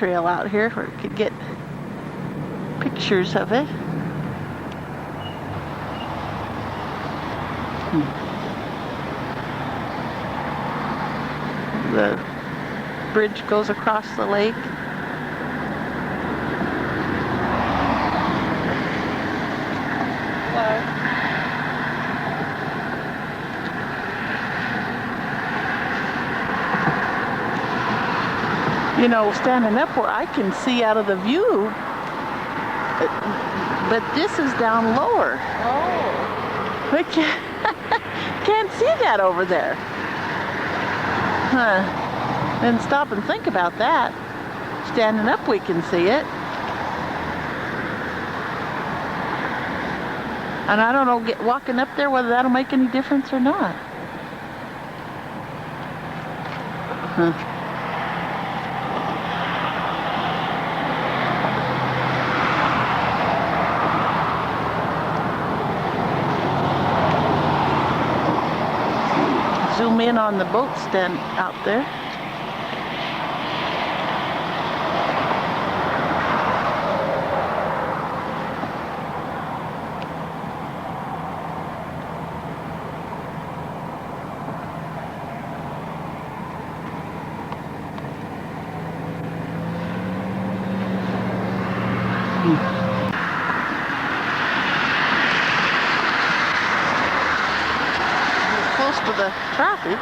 trail out here where we could get pictures of it. The bridge goes across the lake. Hello. You know, standing up where I can see out of the view, but this is down lower. Oh. We can't see that over there. Huh. Then stop and think about that. Standing up we can see it. And I don't know, walking up there, whether that'll make any difference or not. Huh. Zoom in on the boat stand out there. Close to the traffic.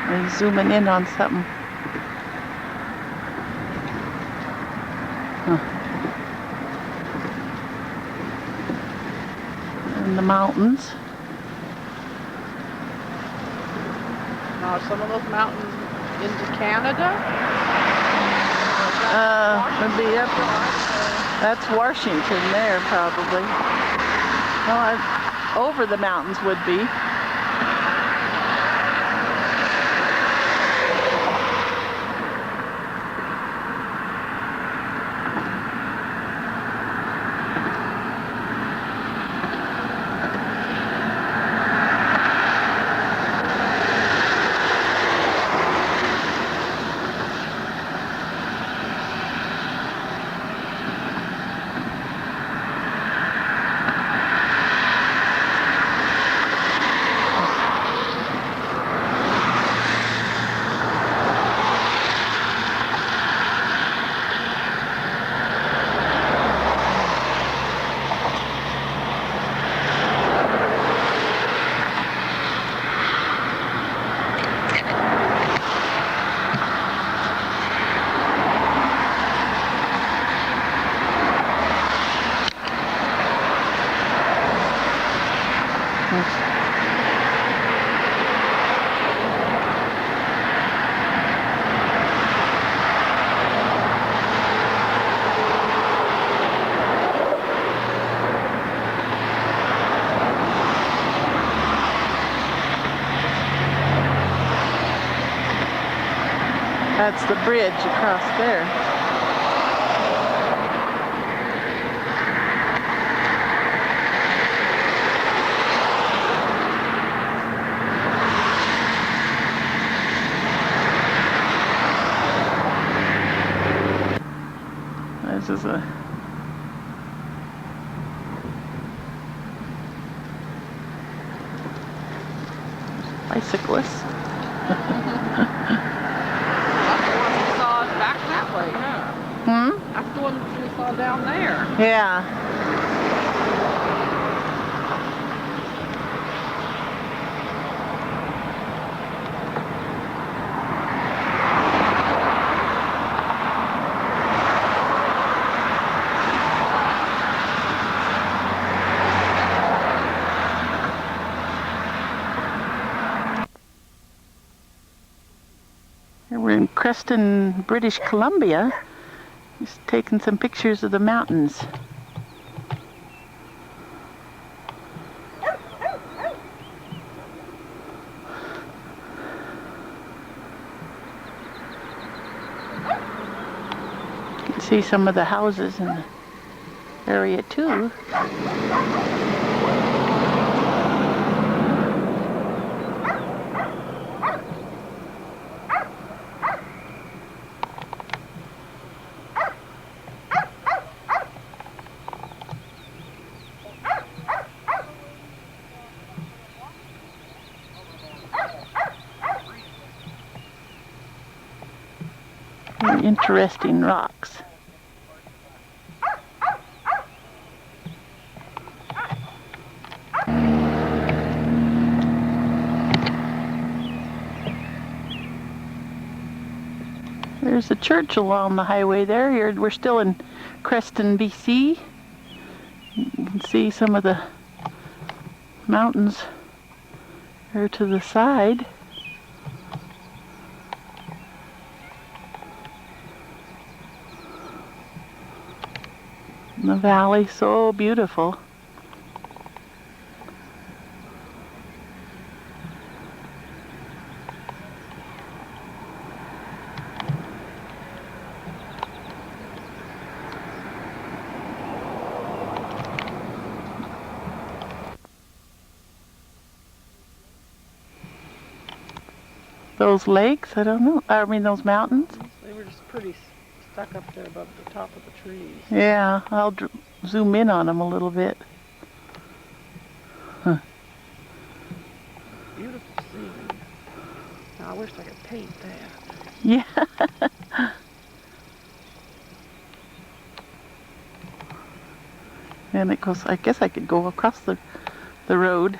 I'm zooming in on something. And the mountains. Now, some of those mountains into Canada? Maybe up. That's Washington there, probably. Well, over the mountains would be. That's the bridge across there. This is a bicyclist. That's the one we saw down there. Yeah. We're in Preston, British Columbia. Just taking some pictures of the mountains. You can see some of the houses in the area too. interesting rocks. There's a church along the highway there. We're still in Preston BC. You can see some of the mountains there to the side. The valley, so beautiful. Those lakes, I don't know. I mean, those mountains. They were just pretty stuck up there above the top of the trees. Yeah, I'll zoom in on them a little bit. Huh. Beautiful scene. Now, I wish I could paint that. Yeah. And it goes, I guess I could go across the road.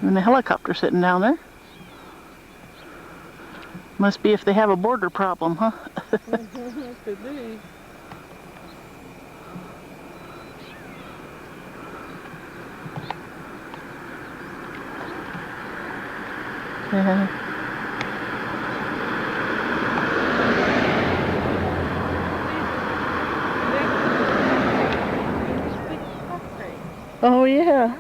And the helicopter sitting down there. Must be if they have a border problem, huh? Could be. Yeah. Oh yeah.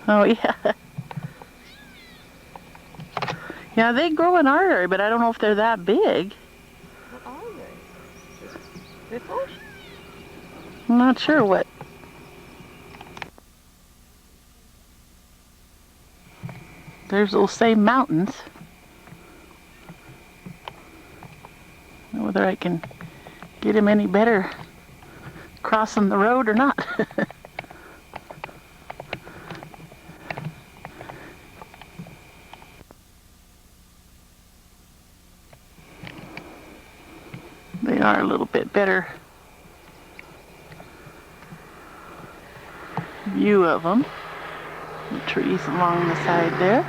Oh yeah. Yeah, they grow in our area, but I don't know if they're that big. What are they? Pickles? I'm not sure what. There's those same mountains. I don't know whether I can get him any better crossing the road or not. They are a little bit better view of them. The trees along the side there.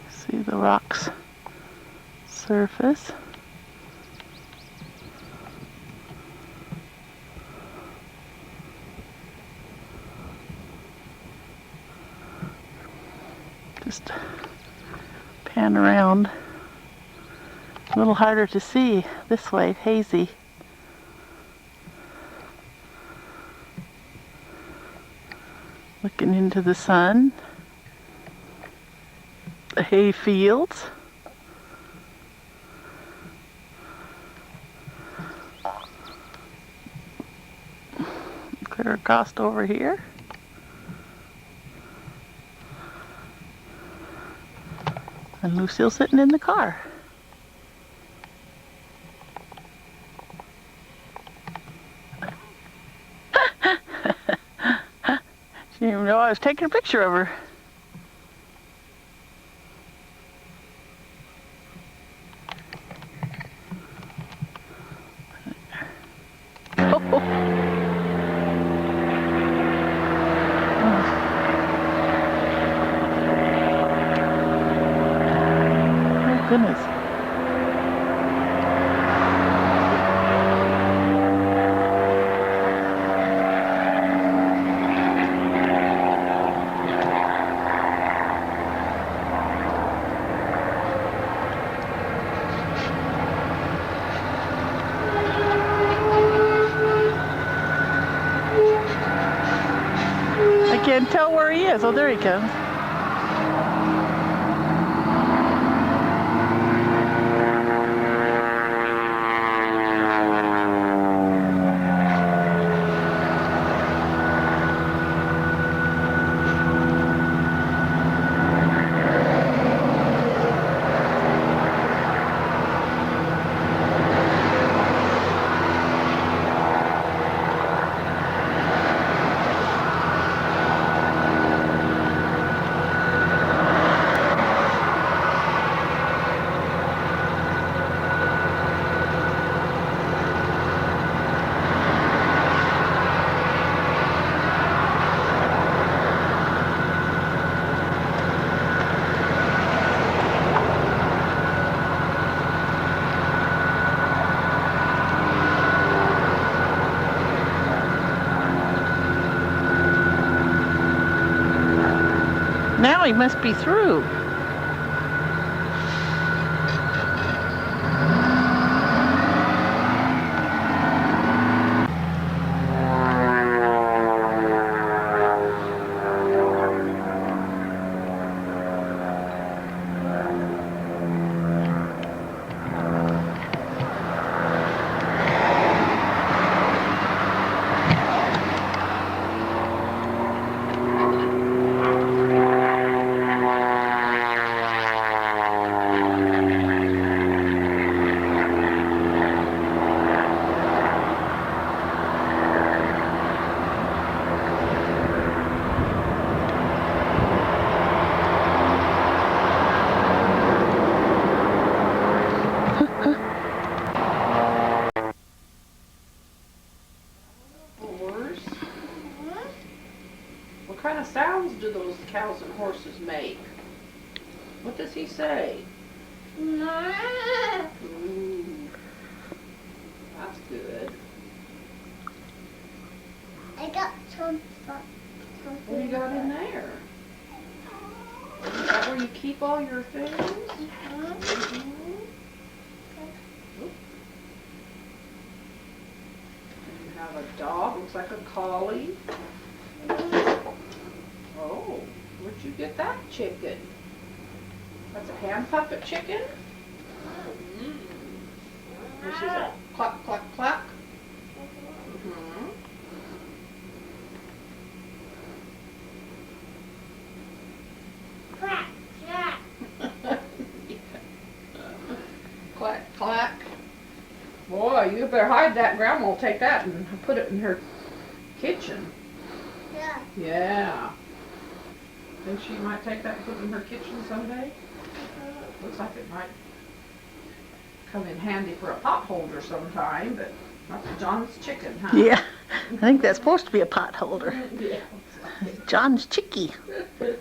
See the rocks surface. Just pan around. A little harder to see this way, hazy. Looking into the sun. The hay fields. Clear across over here. And Lucille sitting in the car. She didn't even know I was taking a picture of her. Goodness. I can't tell where he is. Oh, there he comes. he must be through. What kind of sounds do those cows and horses make? What does he say? Ooh, that's good. I got some. What do you got in there? Is that where you keep all your things? Mm-hmm. You have a dog, looks like a collie. Oh, where'd you get that chicken? That's a hand puppet chicken? This is a cluck, cluck, cluck. Mm-hmm. Quack, quack. Clack, clack. Boy, you better hide that. Grandma will take that and put it in her kitchen. Yeah. Yeah. Think she might take that and put it in her kitchen someday? Looks like it might come in handy for a pot holder sometime, but that's John's chicken, huh? Yeah, I think that's supposed to be a pot holder. Yeah. John's chickie. Do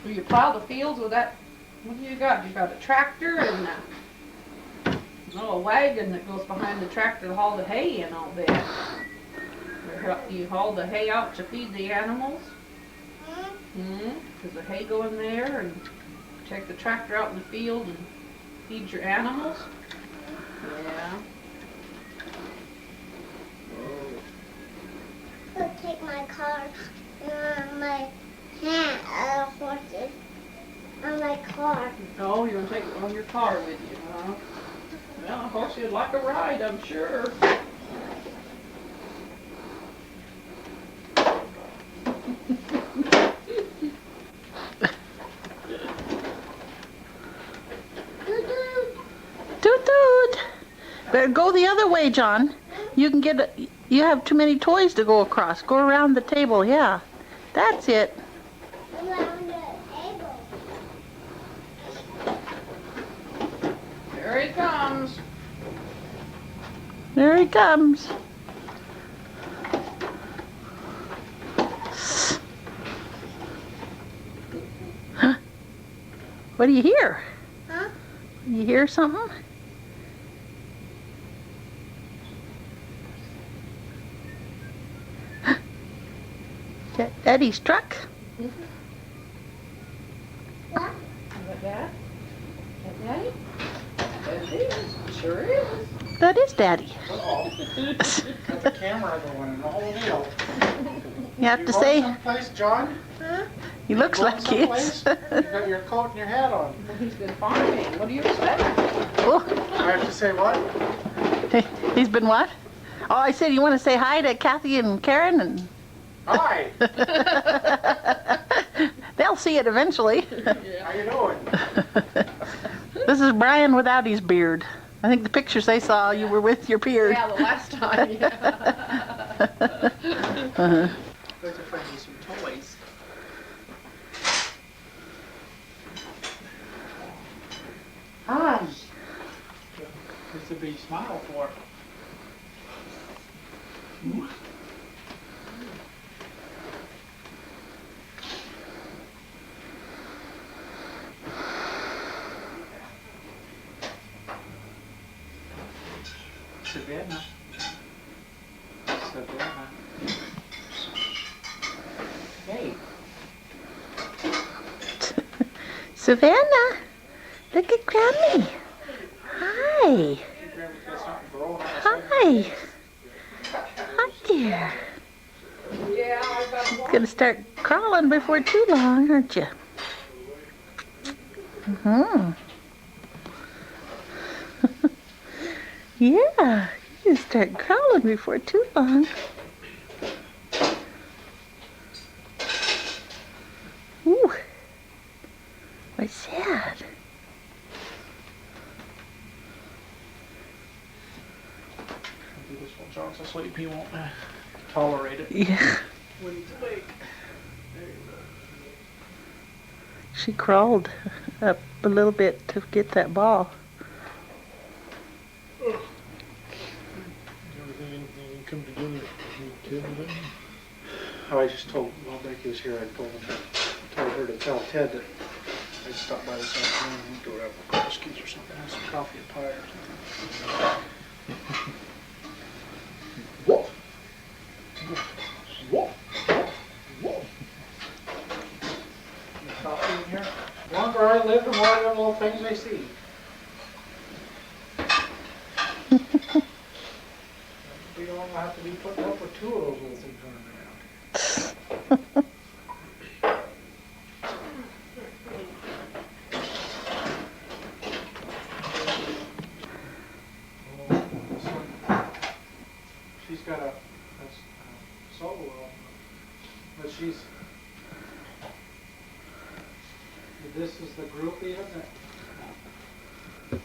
you plow the fields with that? What do you got? You got a tractor and a little wagon that goes behind the tractor to haul the hay in all day. You haul the hay out to feed the animals? Does the hay go in there and take the tractor out in the field and feed your animals? Yeah. So take my car, my hand, horses, on my car. Oh, you're gonna take it on your car with you, huh? Well, of course you'd like a ride, I'm sure. Toot toot. Better go the other way, John. You can get. You have too many toys to go across. Go around the table. Yeah, that's it. Around the table. There he comes. There he comes. Huh? What do you hear? Huh? You hear something? Daddy's truck? What? Is that Dad? That Daddy? That is. Sure is. That is Daddy. Uh-oh. Got the camera going and the whole deal. You have You to going say, someplace, John? Huh? he looks Going like he is. someplace? You got your coat and your hat on. Well, he's been farming. What do you expect? Oh, I have to say what? he's been what? Oh, I said you want to say hi to Kathy and Karen, and Hi. they'll see it eventually. How you doing? This is Brian without his beard. I think the pictures they saw, you were with your beard. Yeah, the last time, yeah. Uh-huh. Got to find me some toys. Hi. What's the big smile for? Ooh. Savannah. Savannah. Savannah, look at Grammy. Hi. Hi. Hi there. Yeah, I've got one. Gonna start crawling before too long, aren't you? Yeah, you start crawling before too long. Ooh, what's that? This one, John's asleep. He won't tolerate it Yeah, when he's awake. she crawled up a little bit to get that ball. Everything come together. Oh, I just told, while Becky was here, I told her to tell Ted that I'd stop by this afternoon and go have a couple skis or something, have some coffee and pie or something. Whoa! Whoa! Whoa! Coffee in here? The longer I live, the more of them little things I see. We don't have to be putting up with 2 of those little things running around. This one, she's got a solo album, but this is the groupie, isn't it?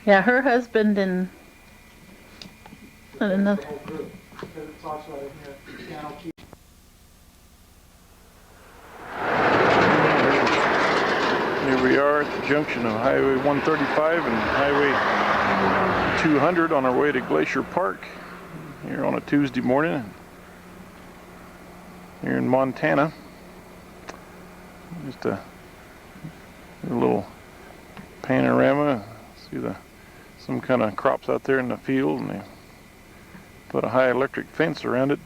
Yeah, her husband and That's another. the whole group, because it talks about it in here, piano key. Here we are at the junction of Highway 135 and Highway 200 on our way to Glacier Park here on a Tuesday morning here in Montana. Just a little panorama. See some kind of crops out there in the field, and they put a high electric fence around it,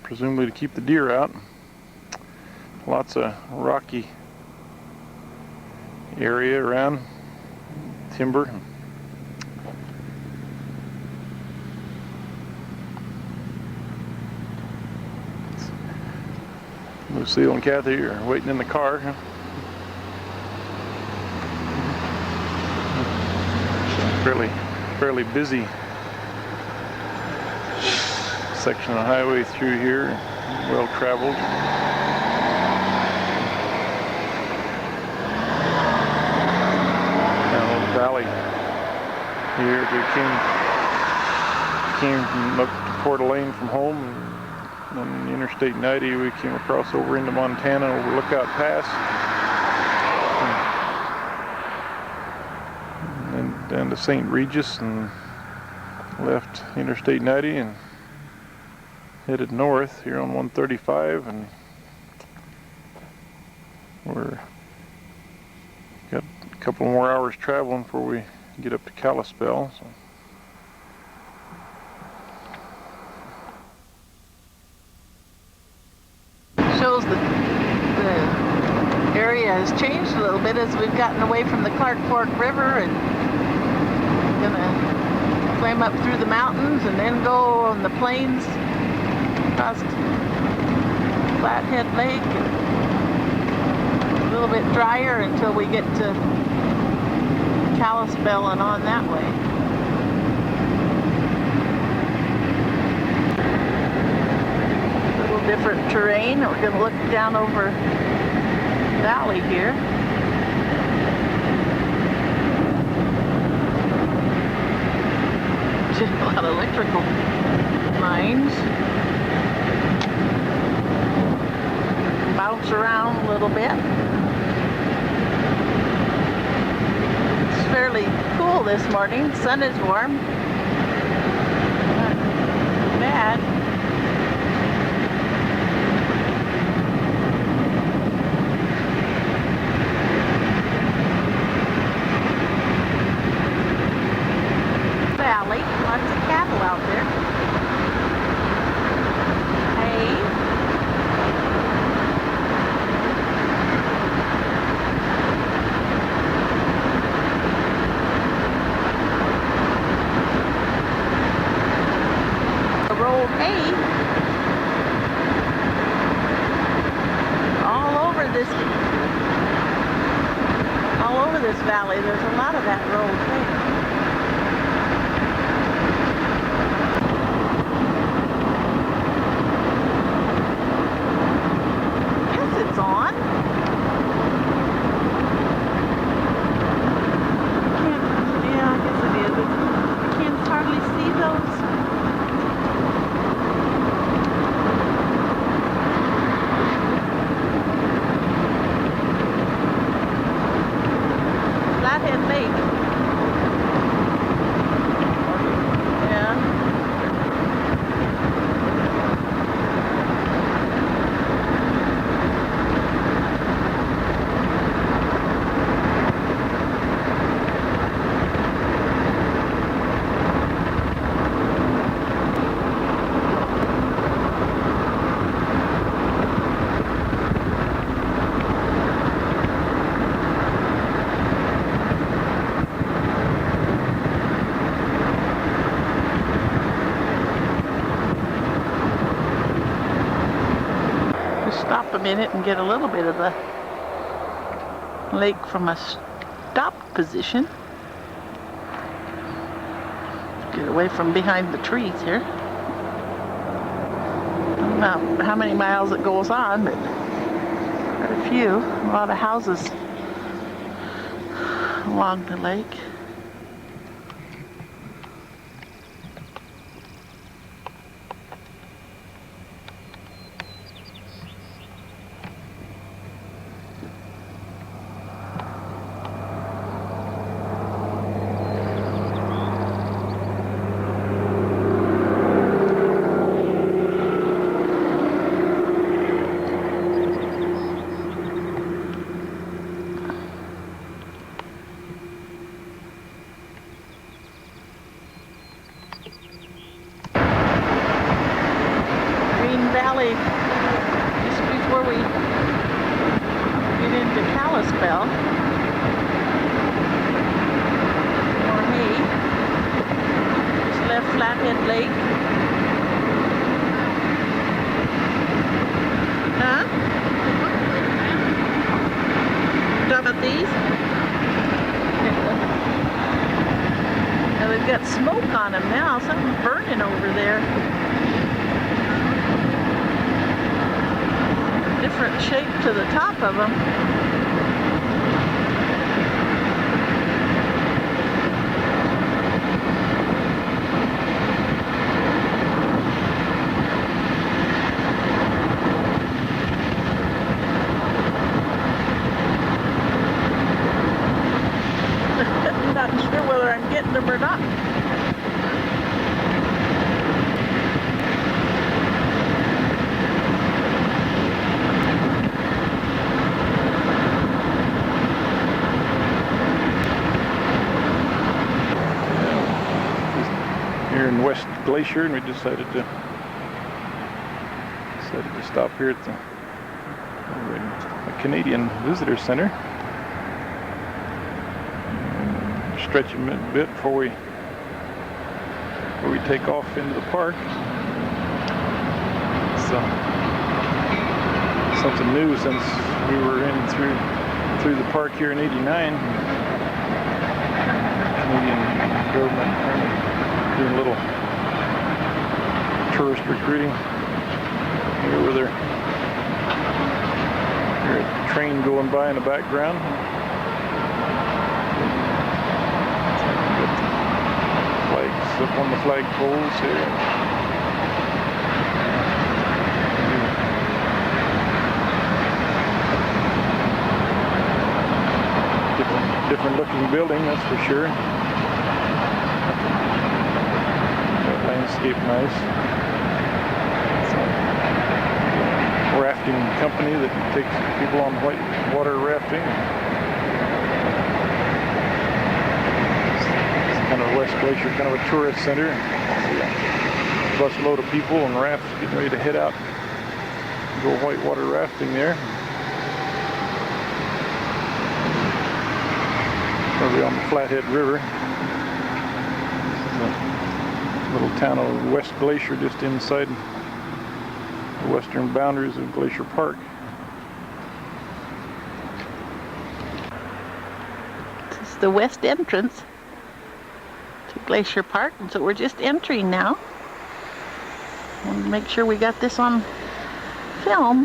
presumably to keep the deer out. Lots of rocky area around, timber. Lucille and Kathy are waiting in the car. Fairly busy section of highway through here, well traveled. Valley here. We came from up to Port Alene from home, and on Interstate 90 we came across over into Montana over Lookout Pass, and then down to St. Regis, and left Interstate 90 and headed north here on 135, and we're got a couple more hours traveling before we get up to Kalispell. So. Shows the area has changed a little bit as we've gotten away from the Clark Fork River, and gonna climb up through the mountains and then go on the plains across Flathead Lake. A little bit drier until we get to Kalispell and on that way. A little different terrain. We're going to look down over the valley here. Just a lot of electrical lines. Bounce around a little bit. It's fairly cool this morning. The sun is warm. Not bad. Valley, lots of cattle out there. Hay. this valley. There's a lot of that road there. Yes, it's on. Yeah, I guess it is. You can't hardly see those. Flathead Lake. Yeah. Stop a minute and get a little bit of the lake from a stop position. Get away from behind the trees here. I don't know how many miles it goes on, but quite a few. A lot of houses along the lake. Valley, just before we get into Kalispell. More hay. Just left Flathead Lake. Huh? Talking about these? Now they've got smoke on them now. Something's burning over there. Different shape to the top of them. I'm not sure whether I'm getting them or not. West Glacier, and we decided to stop here at the Canadian Visitor Center. Stretch a bit before we take off into the park. So something new since we were in through the park here in '89. Canadian government doing a little tourist recruiting. Here with there's a train going by in the background. Got the flags up on the flagpoles here. Different looking building, that's for sure. Landscape nice. It's a rafting company that takes people on whitewater rafting. It's kind of West Glacier, kind of a tourist center. A bus load of people and rafts getting ready to head out and go whitewater rafting there. Probably on the Flathead River. Little town of West Glacier, just inside the western boundaries of Glacier Park. the west entrance to Glacier Park, and so we're just entering now. We'll make sure we got this on film.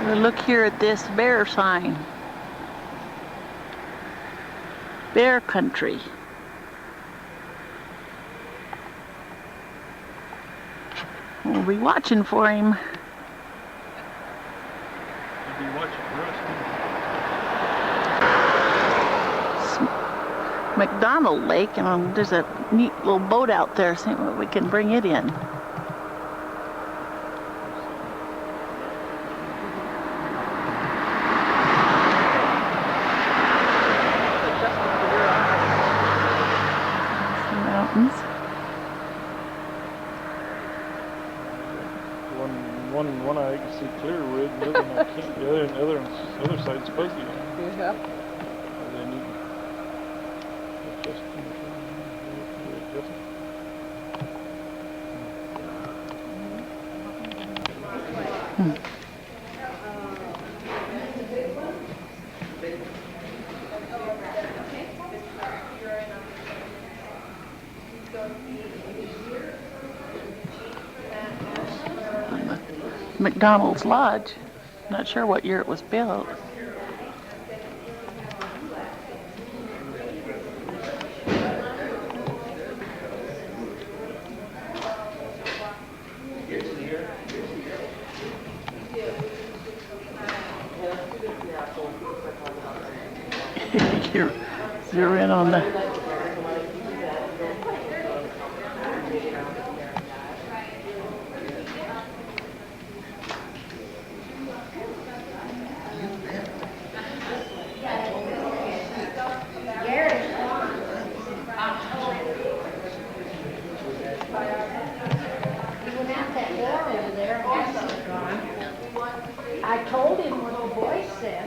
We'll look here at this bear sign. Bear country. We'll be watching for him. You'll be watching for us. McDonald Lake, and there's a neat little boat out there, see what we can bring it in. Mountains. One eye I can see clear with, the other one I can't. The other side's fuzzy. Yeah. They need adjusting. McDonald's Lodge. Not sure what year it was built. Zero in on the I told him what the voice said.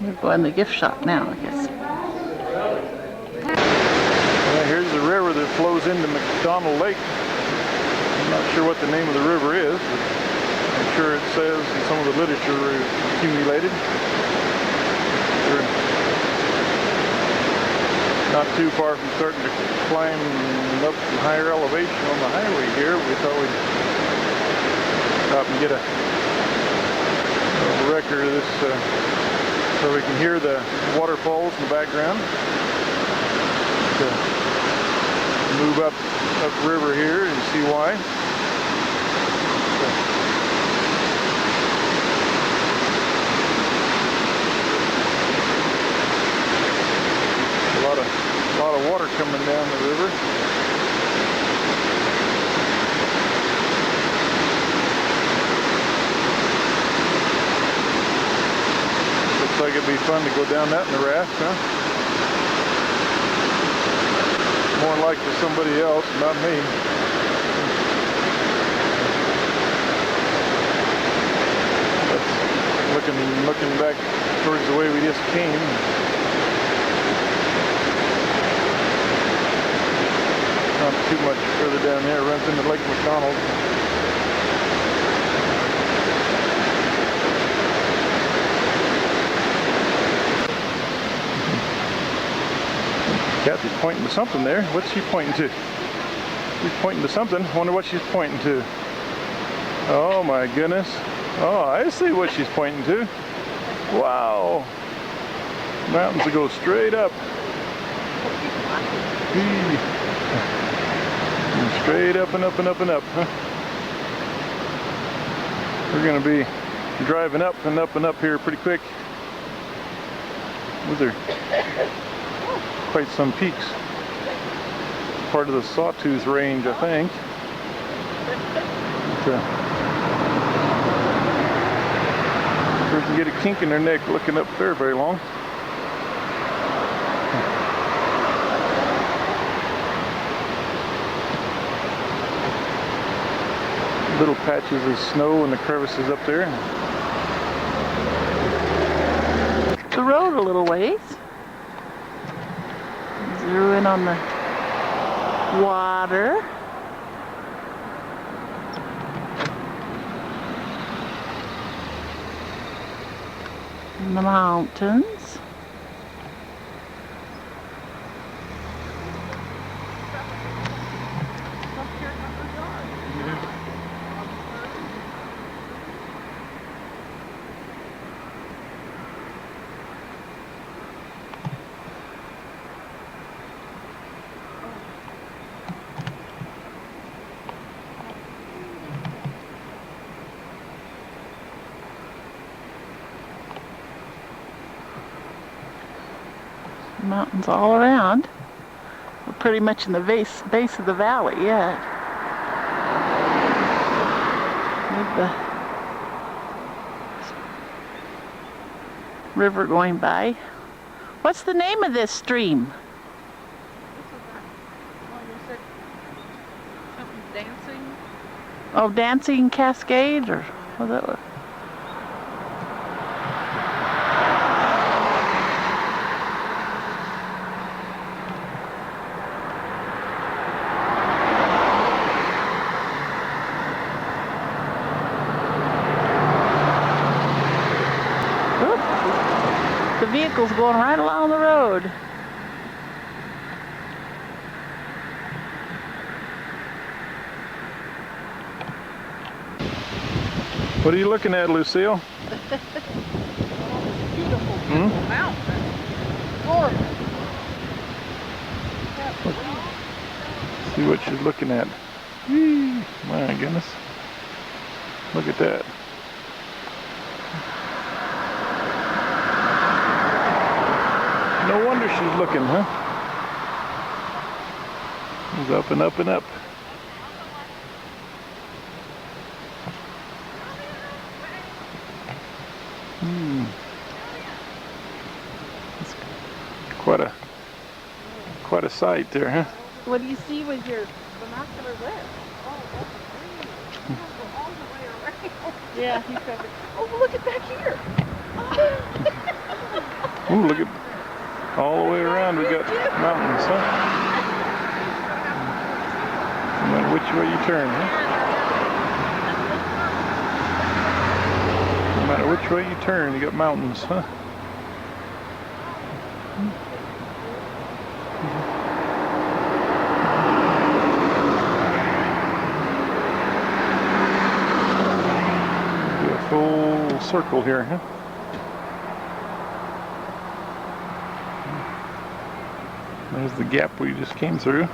We're going to the gift shop now, I guess. Yeah, here's the river that flows into McDonald Lake. I'm not sure what the name of the river is, but I'm sure it says in some of the literature accumulated. We're not too far from starting to climb up some higher elevation on the highway here. We thought we'd stop and get a record of this so we can hear the waterfalls in the background. To move up river here and see why. A lot of water coming down the river. Looks like it'd be fun to go down that in the raft, huh? More like to somebody else, not me. But looking back towards the way we just came. Not too much further down there, runs into Lake McDonald. Kathy's pointing to something there. What's she pointing to? She's pointing to something. Wonder what she's pointing to. Oh my goodness. Oh, I see what she's pointing to. Wow. Mountains that go straight up. And straight up and up and up and up. Huh? We're going to be driving up and up and up here pretty quick. Those are quite some peaks. Part of the Sawtooth Range, I think. But, person get a kink in their neck looking up there very long. Little patches of snow in the crevices up there. The road a little ways. Zero in on the water. And the mountains. Mountains all around. We're pretty much in the base of the valley yet. With the river going by. What's the name of this stream? Dancing? Oh, Dancing Cascade, or what that was? The vehicle's going right along the road. What are you looking at, Lucille? Beautiful mountain. Gorgeous. See what she's looking at. Whee! My goodness. Look at that. No wonder she's looking, huh? It's up and up and up. It's quite a sight there, huh? What do you see with your binoculars there? Oh, that's great. You go all the way around. Yeah, he covered. Oh, look at back here. Ooh, look at all the way around. We got mountains, huh? No matter which way you turn, huh? No matter which way you turn, you got mountains, huh? Do a full circle here, huh? There's the gap we just came through.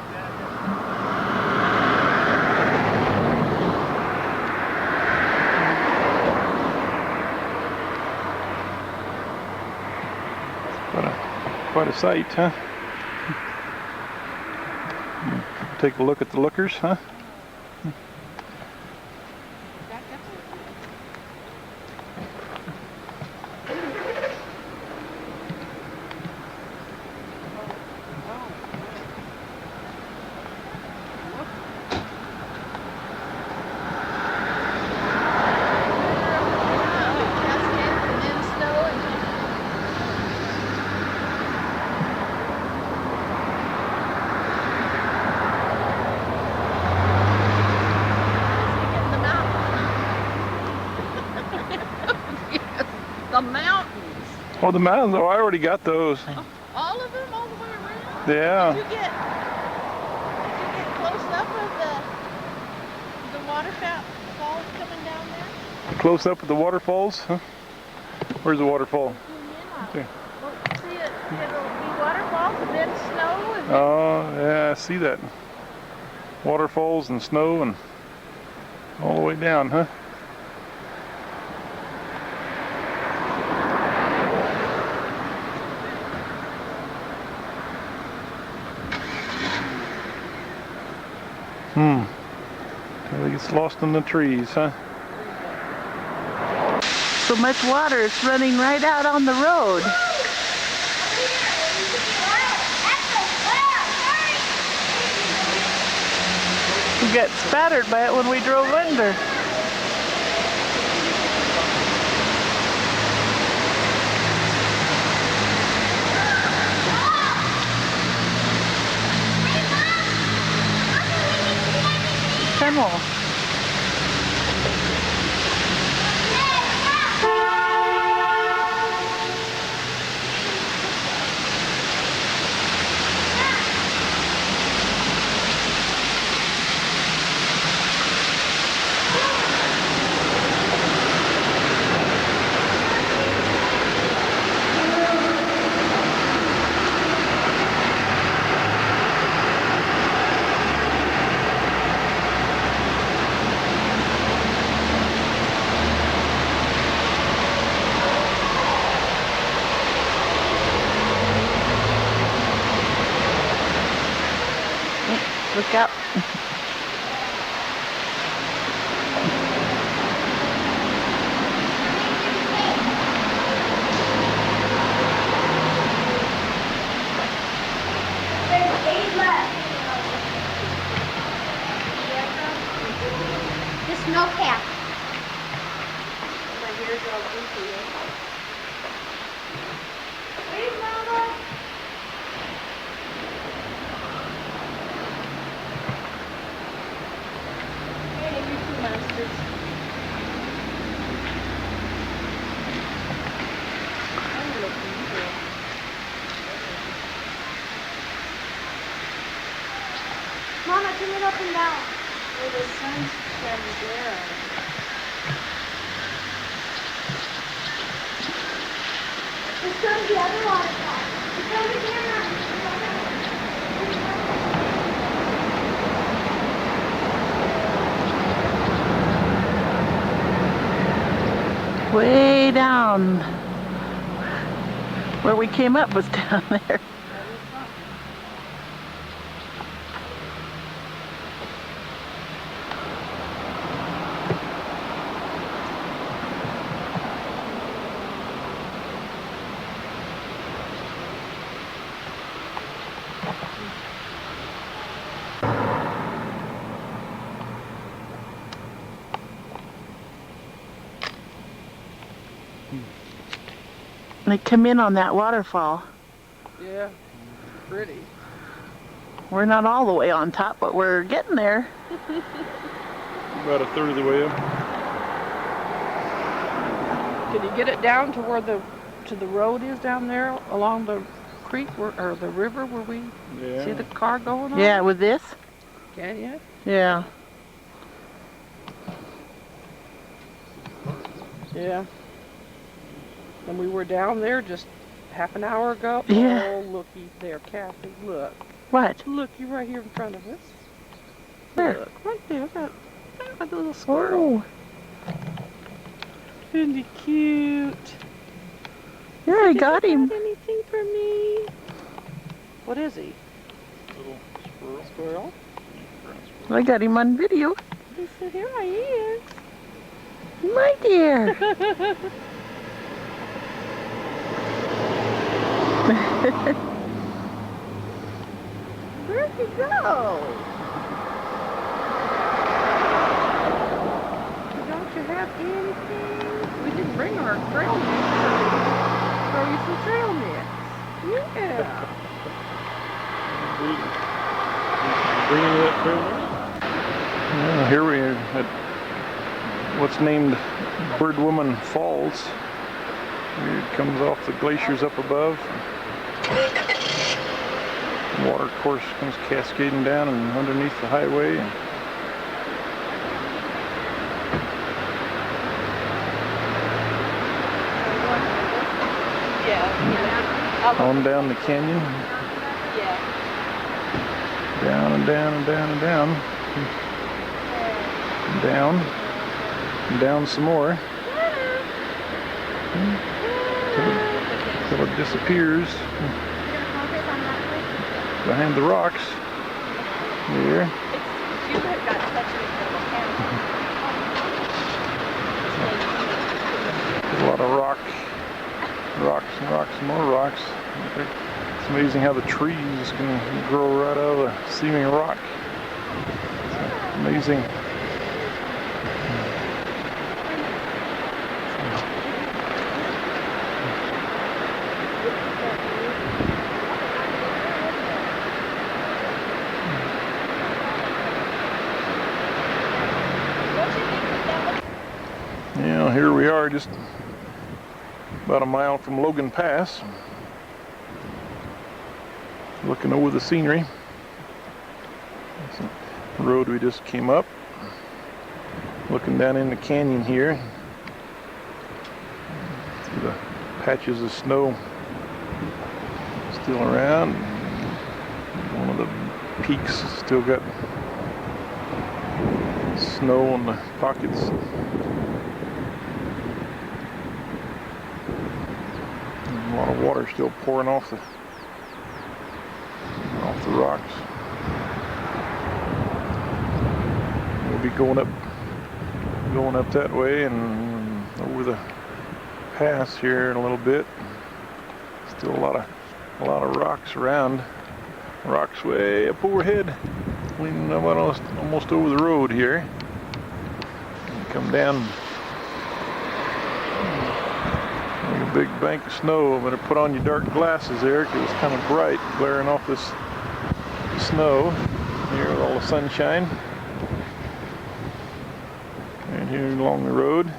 Quite a sight, huh? Take a look at the lookers, huh? The mountains. Oh, the mountains. Oh, I already got those. All of them all the way around? Yeah. Did you get close up of the waterfalls coming down there? Close up at the waterfalls? Huh? Where's the waterfall? Okay. Well, see it, it'll be waterfalls and then snow and then... Oh, yeah, I see that. Waterfalls and snow and all the way down, huh? Till it gets lost in the trees, huh? So much water, it's running right out on the road. We got spattered by it when we drove under. Tunnel. Look out. The snow cap. My hair's all goofy. Where's Mama? Hey, you two monsters. I'm looking here. Mama, turn it up and down. Oh, the sun's shining there. Let's go to the other waterfall. Let's go to the camera. Way down. Where we came up was down there. They come in on that waterfall. Yeah, pretty. We're not all the way on top, but we're getting there. About a third of the way up. Can you get it down to where the road is down there along the creek or the river where we see the car going on? Yeah, with this? Can you? Yeah. Yeah. And we were down there just half an hour ago. Yeah. Oh, looky there, Kathy. Look. What? Looky right here in front of us. Where? Look, right there. That little squirrel. Oh, Isn't he cute? yeah, I got him. Got anything for me? What is he? Little squirrel. Squirrel? I got him on video. He said, here I My dear. am. Where'd he go? Don't you have anything? We didn't bring our trail nets. Throw you some trail nets. Yeah. Bringing that trail. Yeah, here we are at what's named Birdwoman Falls. Here it comes off the glaciers up above. Water course comes cascading down and underneath the highway. Yeah. On down the canyon. Yeah. Down and down and down and down. Down. And down some more. Until it disappears behind the rocks. Here. You have got touching A lot of rocks and rocks and more rocks. It's amazing how the trees can grow right out of the seeming rock. It's amazing. Yeah, here we are, just about a mile from Logan Pass, looking over the scenery. That's the road we just came up, looking down in the canyon here. See the patches of snow still around. One of the peaks still got snow on the pockets. A lot of water still pouring off the rocks. We'll be going up that way and over the pass here in a little bit. Still a lot of rocks around. Rocks way up overhead, leaning almost over the road here. And come down. Like a big bank of snow. I'm going to put on your dark glasses there because it's kind of bright, glaring off this snow here with all the sunshine. And here along the road.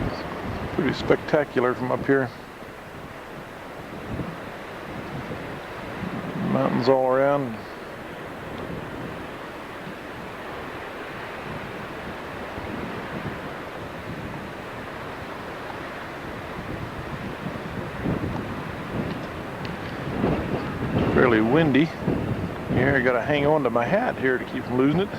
It's pretty spectacular from up here. Mountains all around. Fairly windy. Here I gotta hang on to my hat here to keep from losing it.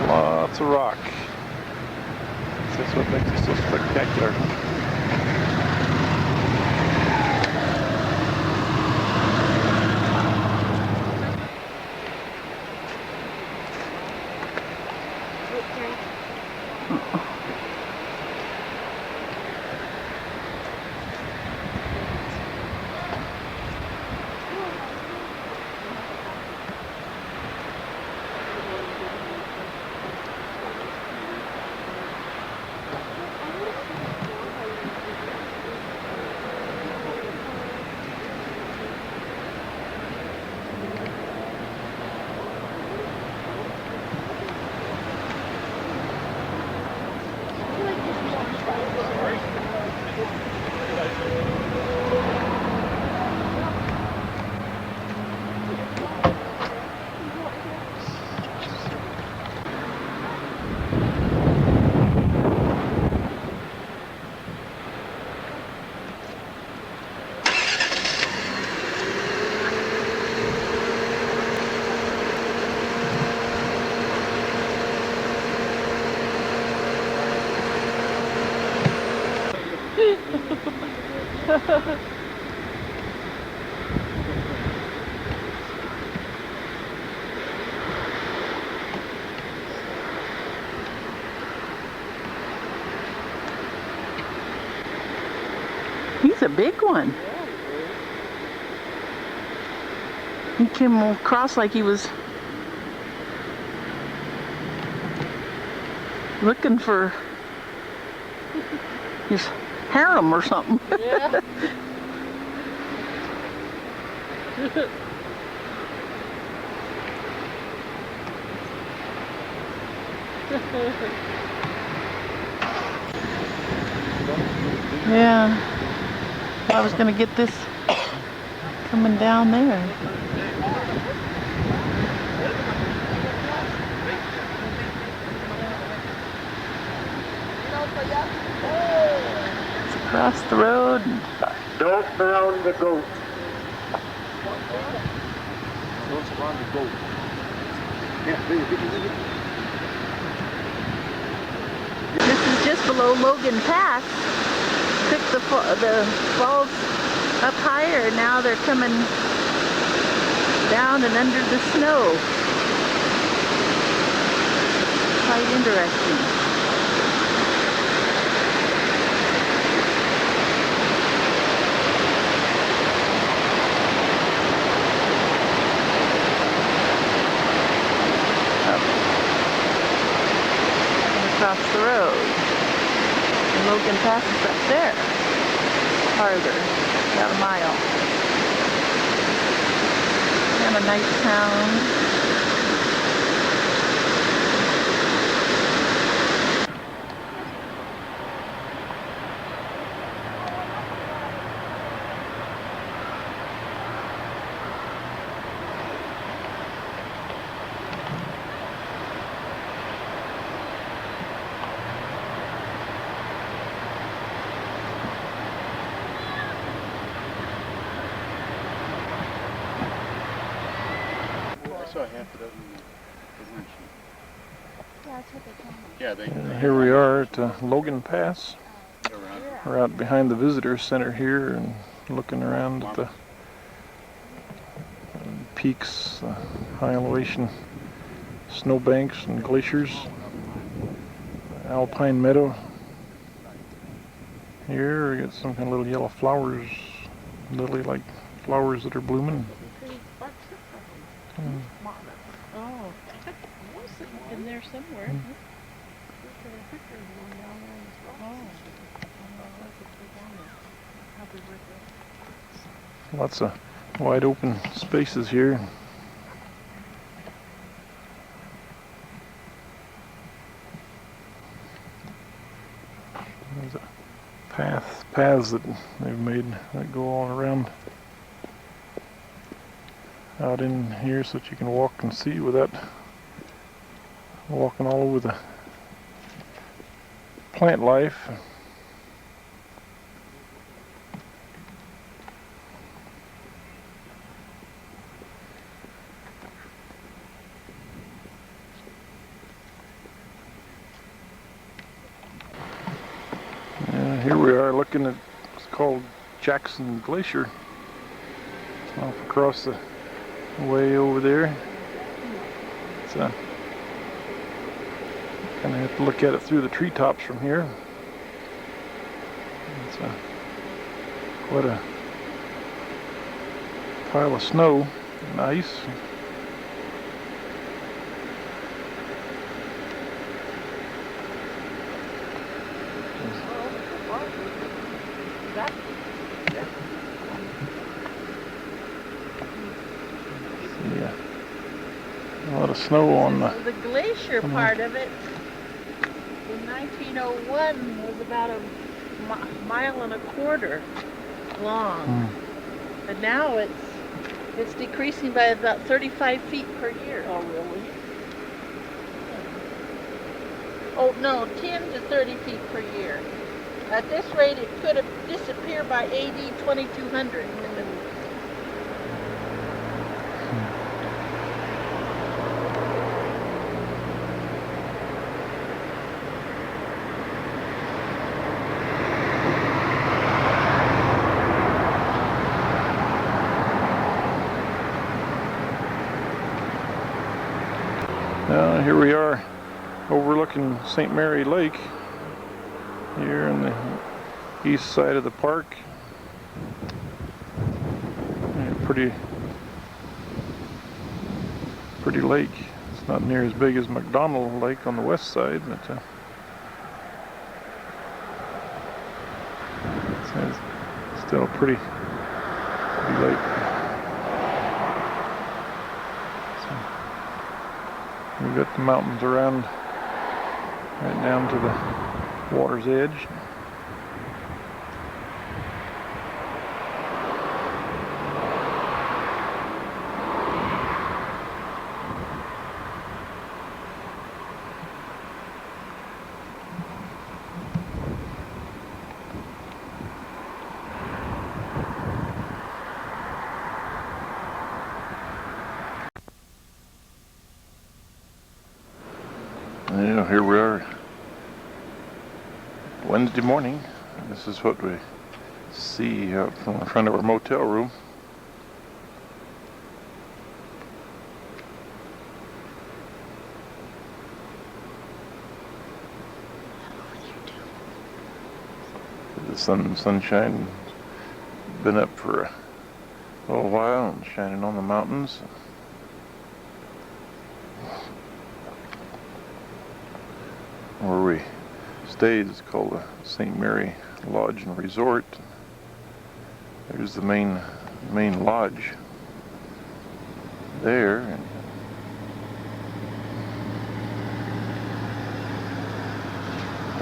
Lots of rock. That's what makes it so spectacular. He's a big one. He came across like he was looking for his harem or something. Yeah. Yeah. I was gonna get this coming down there. It's across the road. Don't surround the goat. Don't surround the boat. This is just below Logan Pass. Took the falls up higher. Now they're coming down and under the snow. Quite interesting. Across the road. And Logan Pass is up there. Farther. About a mile. And a nice town. I saw half a dozen. Yeah, that's what they told me. Yeah, they. Here we are at Logan Pass. Around. We're out behind the visitor center here and looking around at the peaks, high elevation snowbanks and glaciers. Alpine meadow. Here we got some kind of little yellow flowers, lily-like flowers that are blooming. Oh, in there somewhere. Lots of wide open spaces here. There's paths that they've made that go all around out in here so that you can walk and see without walking all over the plant life. Here we are looking at what's called Jackson Glacier. It's off across the way over there. It's gonna have to look at it through the treetops from here. It's quite a pile of snow and ice. Yeah, a lot of snow on The glacier part of it in 1901 was about a mile and a quarter long. And now it's decreasing by about 35 feet per year. Oh, really? Oh, no, 10 to 30 feet per year. At this rate, it could have disappeared by AD 2200. Here we are overlooking St. Mary Lake here on the east side of the park. Yeah, pretty lake. It's not near as big as McDonald Lake on the west side, but it's still a pretty lake. So we've got the mountains around right down to the water's edge. Yeah, here we are, Wednesday morning. This is what we see out from the front of our motel room. The sunshine been up for a little while and shining on the mountains. Where we stayed is called the St. Mary Lodge and Resort. There's the main lodge there, and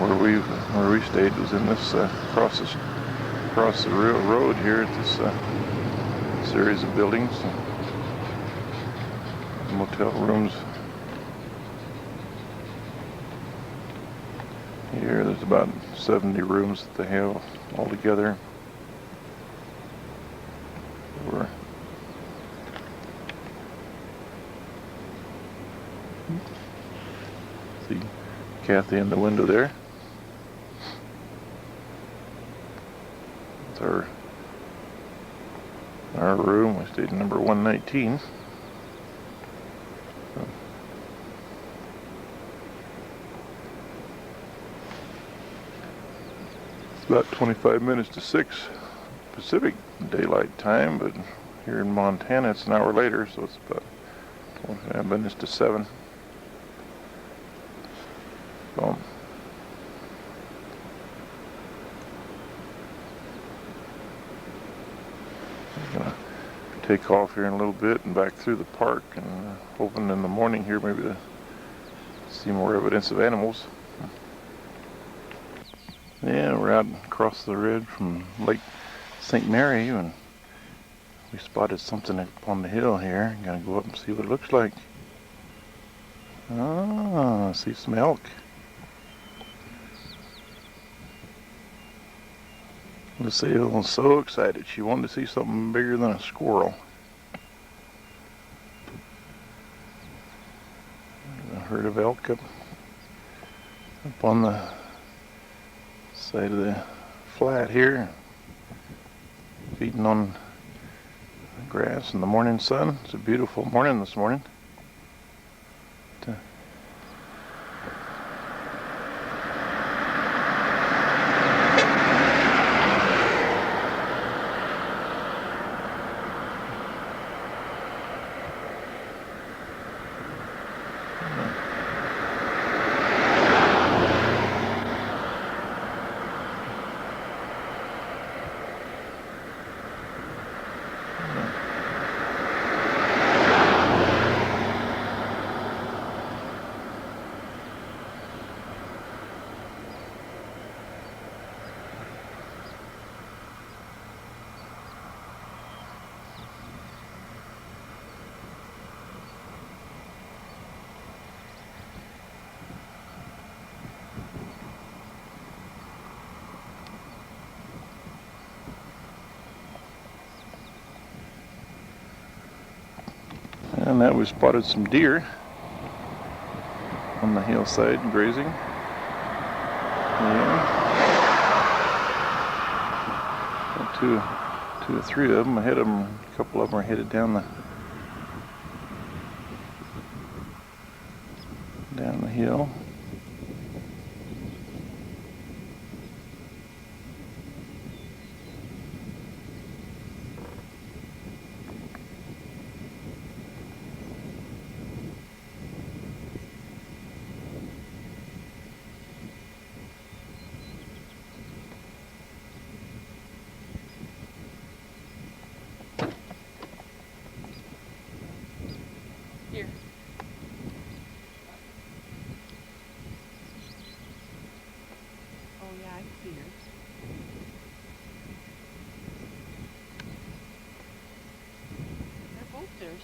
where we stayed was in this across the real road here at this series of buildings, motel rooms. Here, there's about 70 rooms that they have all together. See Kathy in the window there. It's our room. We stayed in number 119. About 25 minutes to 6 Pacific Daylight Time, but here in Montana it's an hour later, so it's about 25 minutes to 7. So, I'm gonna take off here in a little bit and back through the park, and hoping in the morning here maybe to see more evidence of animals. Yeah, we're out across the ridge from Lake St. Mary, and we spotted something up on the hill here. Gotta go up and see what it looks like. Ah, I see some elk. Lucille was so excited. She wanted to see something bigger than a squirrel. A herd of elk up on the side of the flat here, feeding on grass in the morning sun. It's a beautiful morning this morning. And that we spotted some deer on the hillside grazing. Yeah. Two or three of them ahead of them. A couple of them are headed down the hill.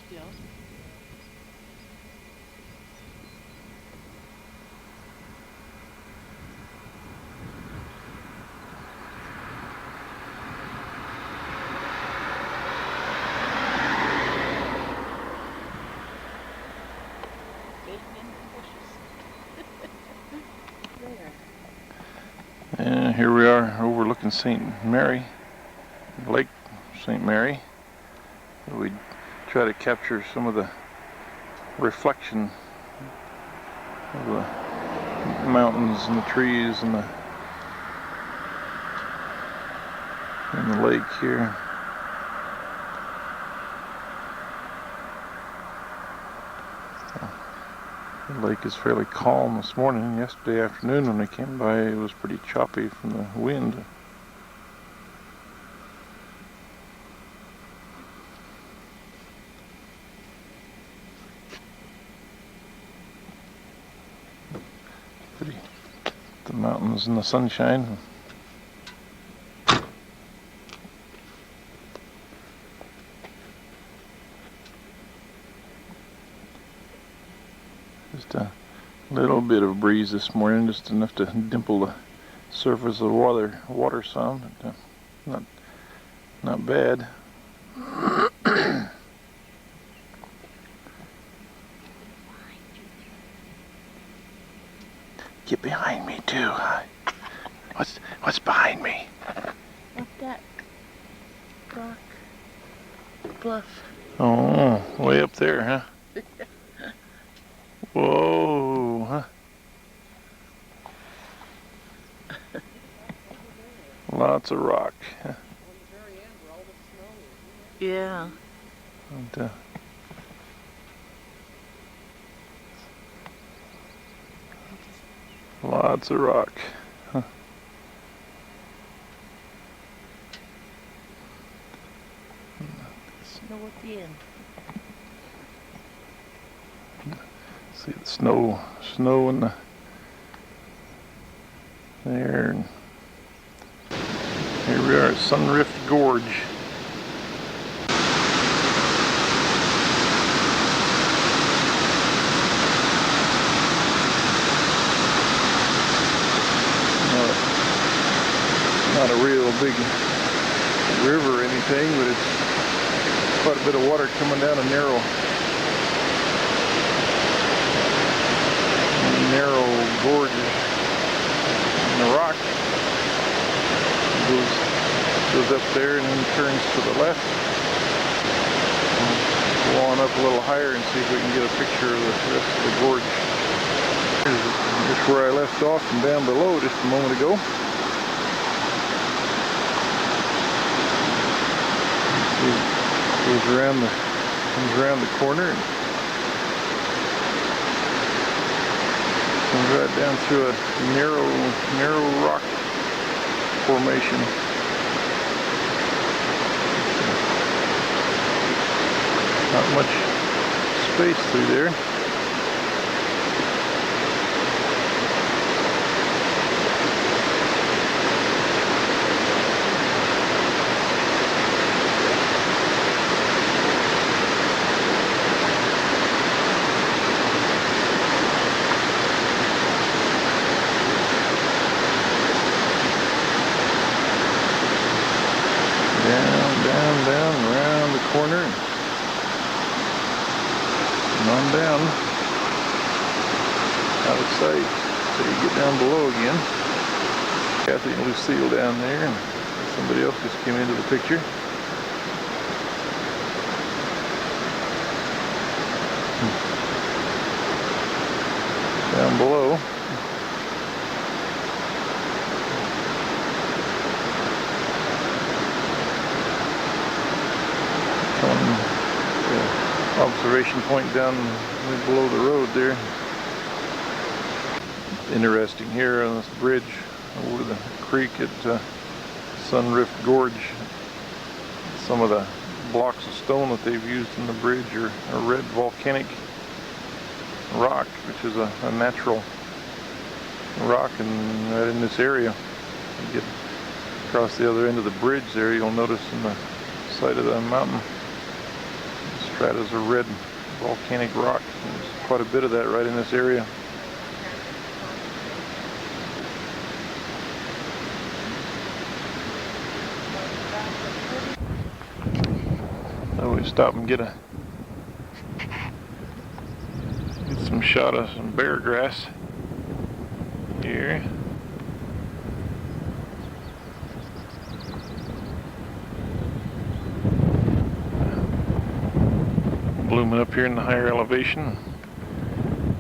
still. And here we are overlooking St. Mary, Lake St. Mary. We try to capture some of the reflection of the mountains and the trees and the lake here. The lake is fairly calm this morning. Yesterday afternoon when we came by, it was pretty choppy from the wind. Pretty, the mountains and the sunshine. Just a little bit of breeze this morning, just enough to dimple the surface of the water some, but not bad. Get behind me too. What's behind me? What's that? Rock. Bluff. Oh, way up there, huh? Whoa, huh? Lots of rock. Yeah. And, lots of rock. Huh. Snow at the end. See the snow in the there. And here we are at Sunrift Gorge. Not a real big river or anything, but it's quite a bit of water coming down a narrow gorge in the rock. Goes up there and then turns to the left. We'll go on up a little higher and see if we can get a picture of the rest of the gorge. Here's where I left off from down below just a moment ago. Comes around the corner and comes right down through a narrow rock formation. Not much space through there. Down, around the corner, and on down, out of sight, so you get down below again. Kathy and Lucille down there, and somebody else just came into the picture. Down below. Observation point down below the road there. Interesting here on this bridge over the creek at Sunrift Gorge. Some of the blocks of stone that they've used in the bridge are red volcanic rock, which is a natural rock right in this area. You get across the other end of the bridge there, you'll notice in the side of the mountain Stratas of red volcanic rock. There's quite a bit of that right in this area. So we stop and get some shot of some bear grass here. Blooming up here in the higher elevation.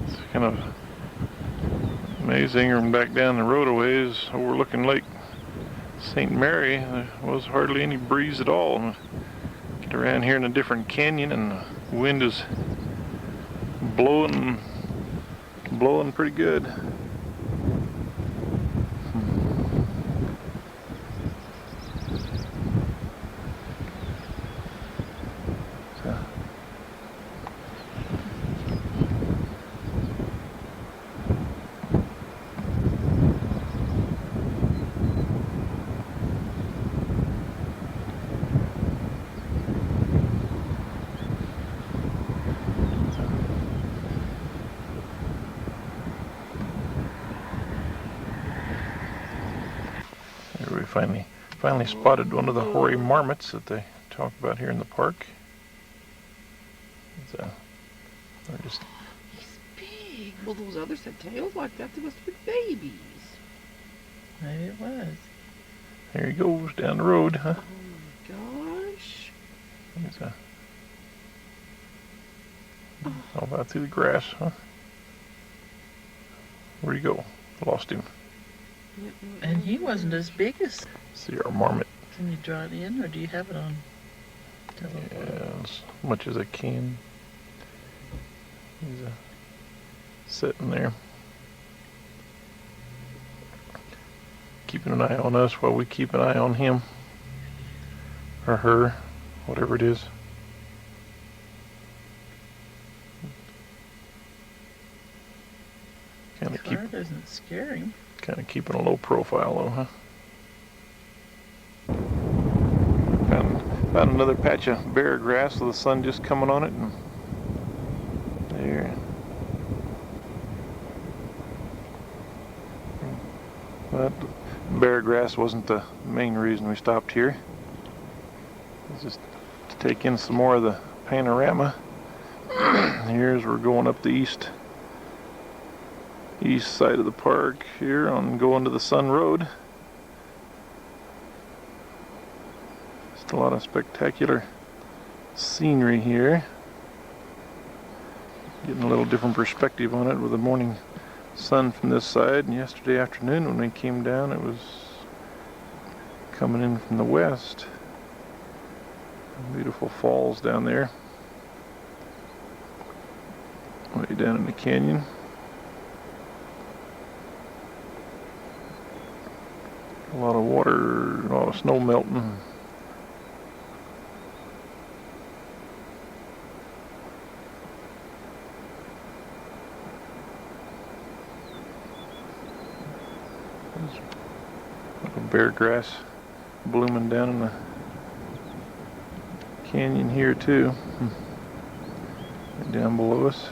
It's kind of amazing. And back down the road a ways, overlooking Lake St. Mary, there was hardly any breeze at all. Get around here in a different canyon, and the wind is blowing pretty good. Here we finally spotted one of the hoary marmots that they talk about here in the park. They're just He's big. Well, those others had tails like that. They must have been babies. Maybe it was. There he goes down the road, huh? Oh my gosh. He's all about through the grass, huh? Where'd he go? Lost him. And he wasn't as big as. See our marmot. Can you draw it in, or do you have it on telephone? Yeah, as much as I can. He's sitting there, keeping an eye on us while we keep an eye on him or her, whatever it is. Kind of doesn't scare him. Kind of keeping a low profile though, huh? Found another patch of bear grass with the sun just coming on it, and there. But bear grass wasn't the main reason we stopped here. It's just to take in some more of the panorama. Here's we're going up the east side of the park here on going to the Sun Road. Just a lot of spectacular scenery here. Getting a little different perspective on it with the morning sun from this side, and yesterday afternoon when we came down it was coming in from the west. Beautiful falls down there, way down in the canyon. A lot of water, a lot of snow melting. Bear grass blooming down in the canyon here too, down below us.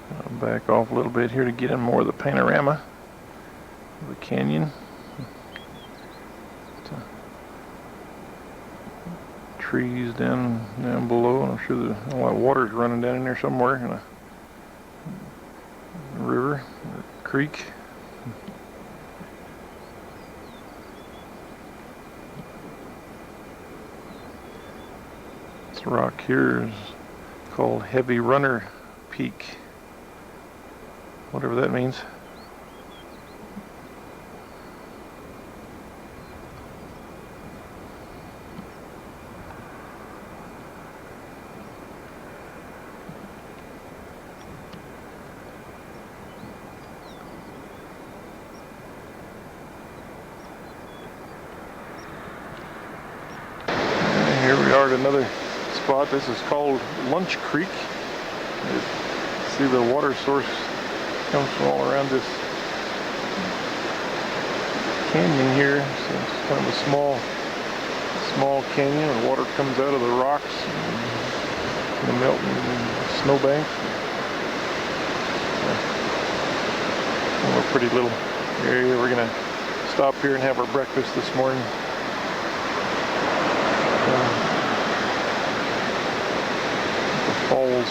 I'll back off a little bit here to get in more of the panorama of the canyon. Trees down below, and I'm sure a lot of water's running down in there somewhere in a river or creek. This rock here is called Heavy Runner Peak, whatever that means. Here we are at another spot. This is called Lunch Creek. See the water source comes from all around this canyon here. So it's kind of a small canyon. The water comes out of the rocks and the melting snowbank. A pretty little area. We're gonna stop here and have our breakfast this morning. The falls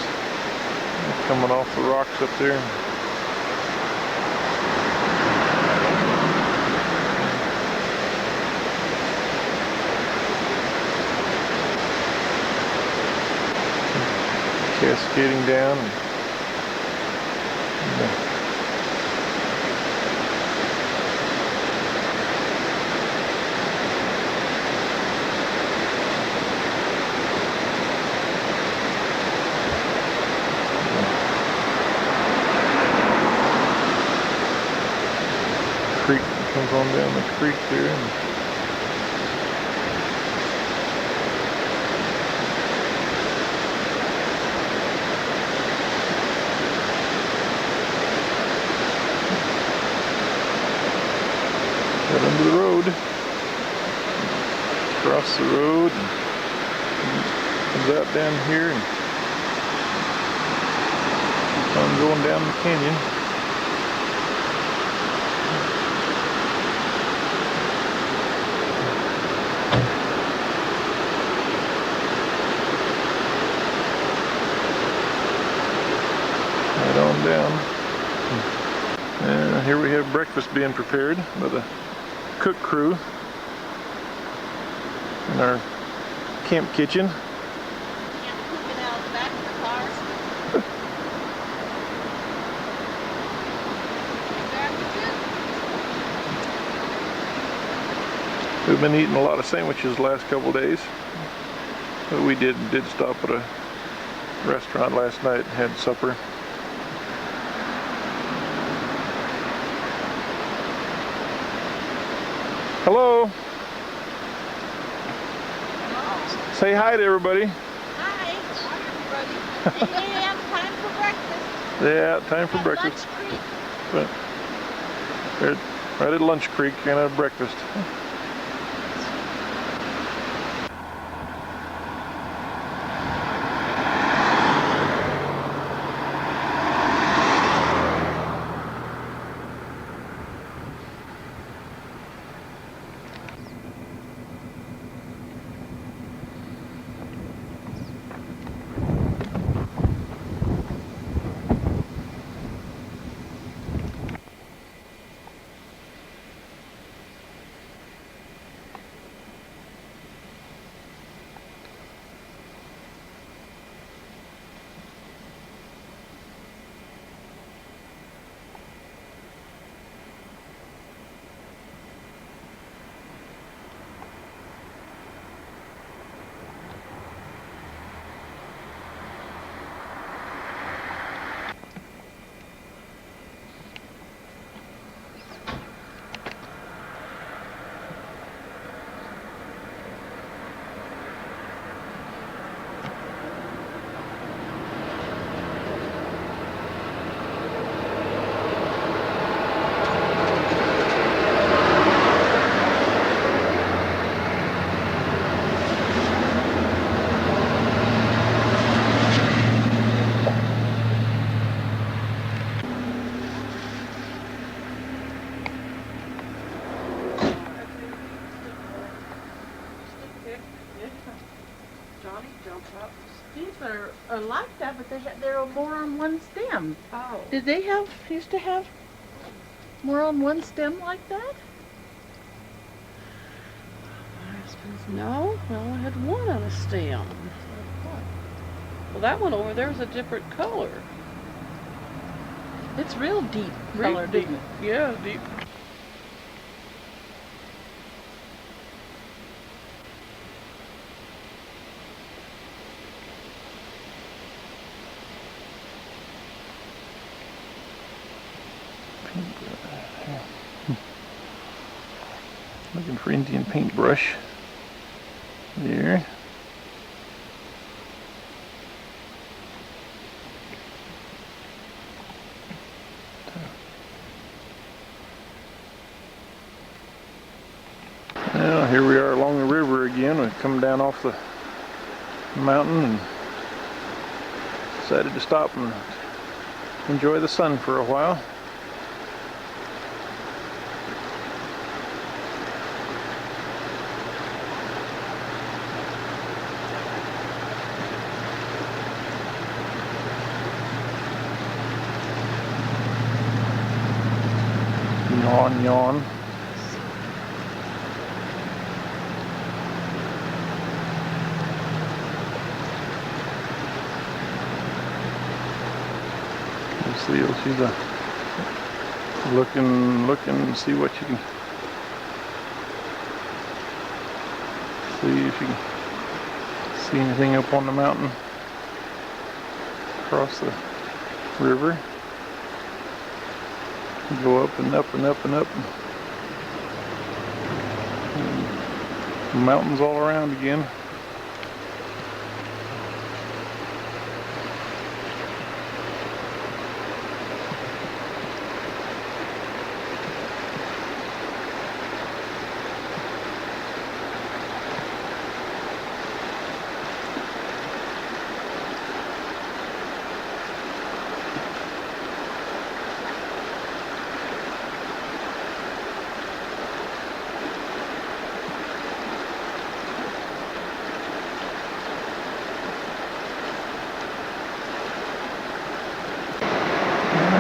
coming off the rocks up there. Cascading down. Creek comes on down the creek there. Get under the road. Cross the road and comes out down here and keeps on going down the canyon. On down. And here we have breakfast being prepared by the cook crew in our camp kitchen. Cooking out the back of the car. We've been eating a lot of sandwiches the last couple days, but we did stop at a restaurant last night and had supper. Hello. Hello. Say hi to everybody. Hi, everybody. Yeah, time for breakfast. Yeah, time for breakfast. Lunch Creek. But they're right at Lunch Creek and have breakfast. These are like that, but there are more on one stem. Oh. Did they used to have more on one stem like that? I suppose no. I only had one on a stem. Well, that one over there is a different color. It's real deep color, Deep. isn't it? Yeah, deep. Looking for Indian paintbrush. There. Well, here we are along the river again. We've come down off the mountain and decided to stop and enjoy the sun for a while. Yawn, yawn. You'll see the looking, see what you can see, if you can see anything up on the mountain across the river. Go up and up and up and up. And mountains all around again.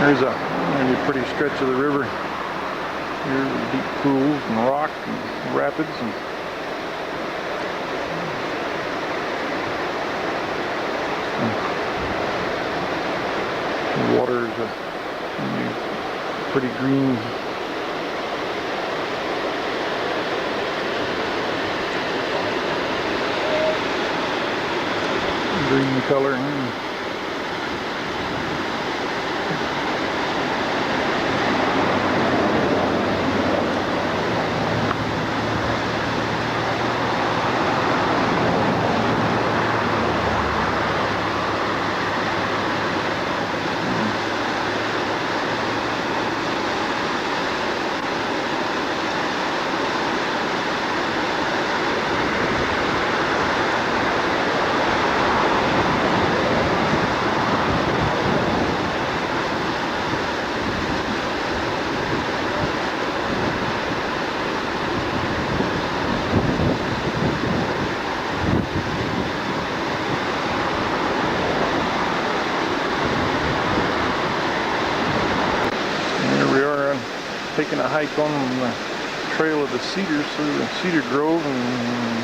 There's a pretty stretch of the river here with deep pools and rock and rapids, and the water is pretty green. Green color. Taking a hike on the trail of the cedars through the cedar grove, and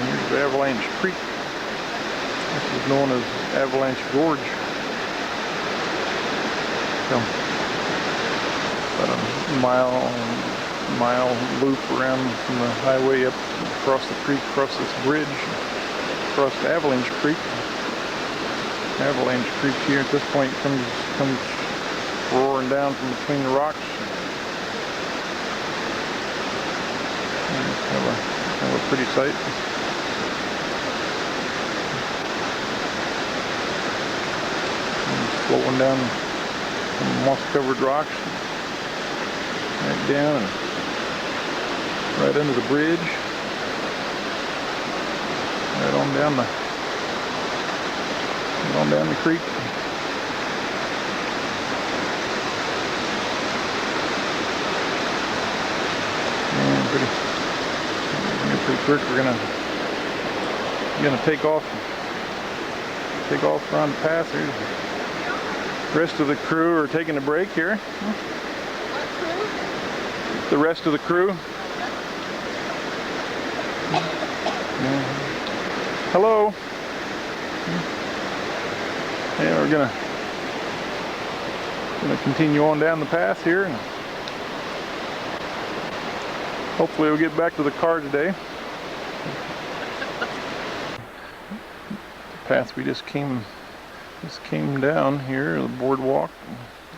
here's the Avalanche Creek. This is known as Avalanche Gorge. So, about a mile loop around from the highway up across the creek, across this bridge, across the Avalanche Creek. Avalanche Creek here at this point comes roaring down from between the rocks. Kind of a pretty sight. And flowing down some moss-covered rocks, right down and right under the bridge, right on down the creek. And pretty quick. We're gonna take off around the path here. The rest of the crew are taking a break here. The rest of the crew. Hello. Yeah, we're gonna continue on down the path here. Hopefully we'll get back to the car today. The path we just came down here, the boardwalk.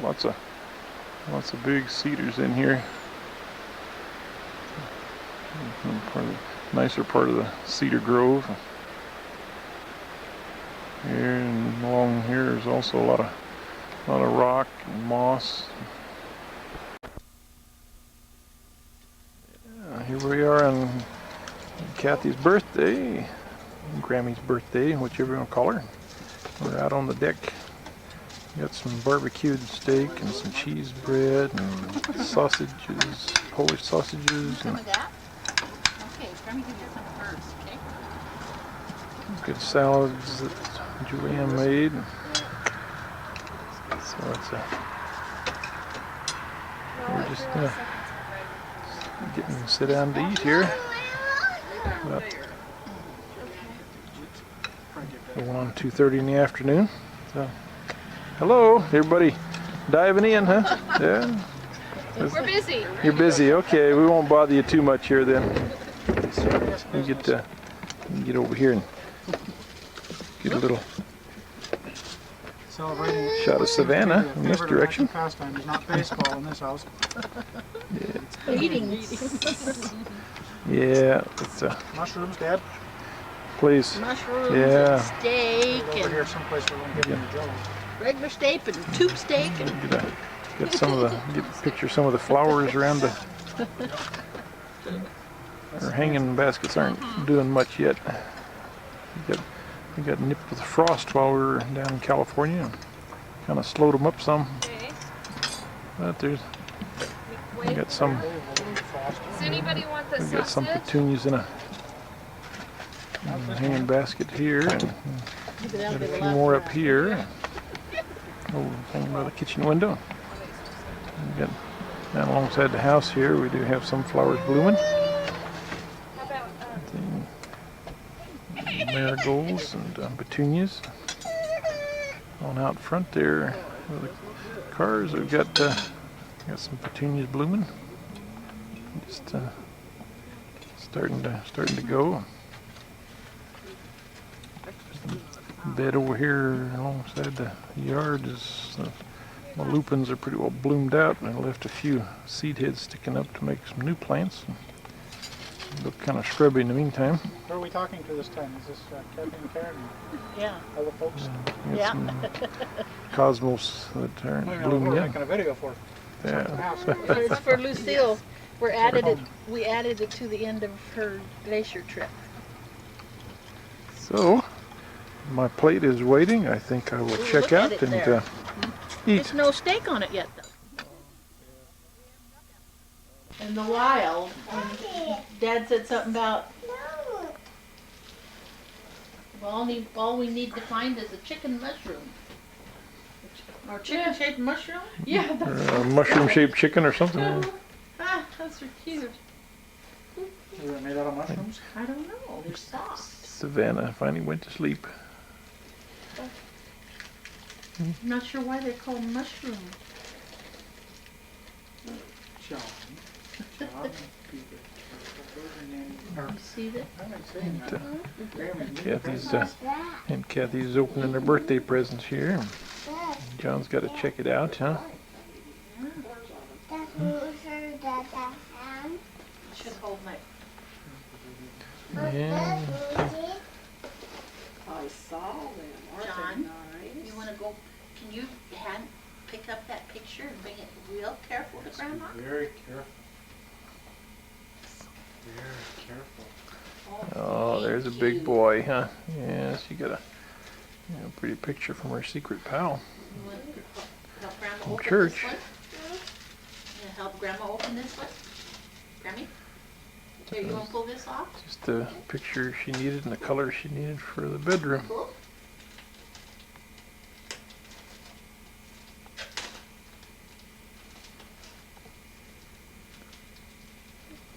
Lots of big cedars in here. Nicer part of the cedar grove. Here and along here is also a lot of rock and moss. Here we are on Kathy's birthday, Grammy's birthday, whichever you want to call her. We're out on the deck. Got some barbecued steak and some cheese bread and sausages, Polish sausages, Some and of that? Okay, let me give you some first, okay? good salads that Julianne made. So it's we're just getting to sit down to eat here. About going on 2:30 in the afternoon. So, hello, everybody, diving in, huh? Yeah. We're busy. You're busy. Okay, we won't bother you too much here then. You get over here and get a little Celebrating shot of Savannah in this favorite direction. Pastime is not baseball in this house. Eating. Yeah, it's Mushrooms, Dad? please. Mushrooms Yeah. and steak Over and here someplace we won't give you the Joe. regular steak and tube steak and Get some of the picture some of the flowers around the our hanging baskets aren't doing much yet. We got nipped with frost while we were down in California and kind of slowed them up some. Okay. But we Wait. got some Does anybody want the we got some sausage? petunias in a hanging basket here and got a few more up here. Oh, hanging by the kitchen window. We got down alongside the house here. We do have some flowers blooming. How about Marigolds and petunias. On out front there with the cars, we've got some petunias blooming. Just starting to go. Bed over here alongside the yard is the lupins are pretty well bloomed out, and I left a few seed heads sticking up to make some new plants. Look kind of scrubby in the meantime. Who are we talking to this time? Is this Kathy and Karen? yeah. All the folks? We got some cosmos that aren't I don't know, blooming we're yet. making a video for Yeah. house. It's for Lucille. We added it to the end of her Glacier trip. So, my plate is waiting. I think I will Ooh, check look at out it and there. eat. There's no steak on it yet, though. In the wild, Dad said something about, well, all we need to find is a chicken mushroom. Or chicken-shaped mushroom? Yeah, Mushroom-shaped chicken or something. Ah, those are cute. Is it made out of mushrooms? I don't know. They're soft. Savannah finally went to sleep. I'm not sure why they're called mushroom. John. You see that? Kathy's opening her birthday presents here. John's got to check it out, huh? Should hold my. Yeah. I saw them. Aren't John, they nice? you want to go? Can you pick up that picture and bring it real careful to Grandma? Very careful. Very careful. Oh, there's a big boy, huh? Yes, you got a pretty picture from her secret pal. You want to help Grandma From open church. this one? You help Grandma open this one? Grammy? Here, you want to pull this off? Just the picture she needed and the color she needed for the bedroom. Cool.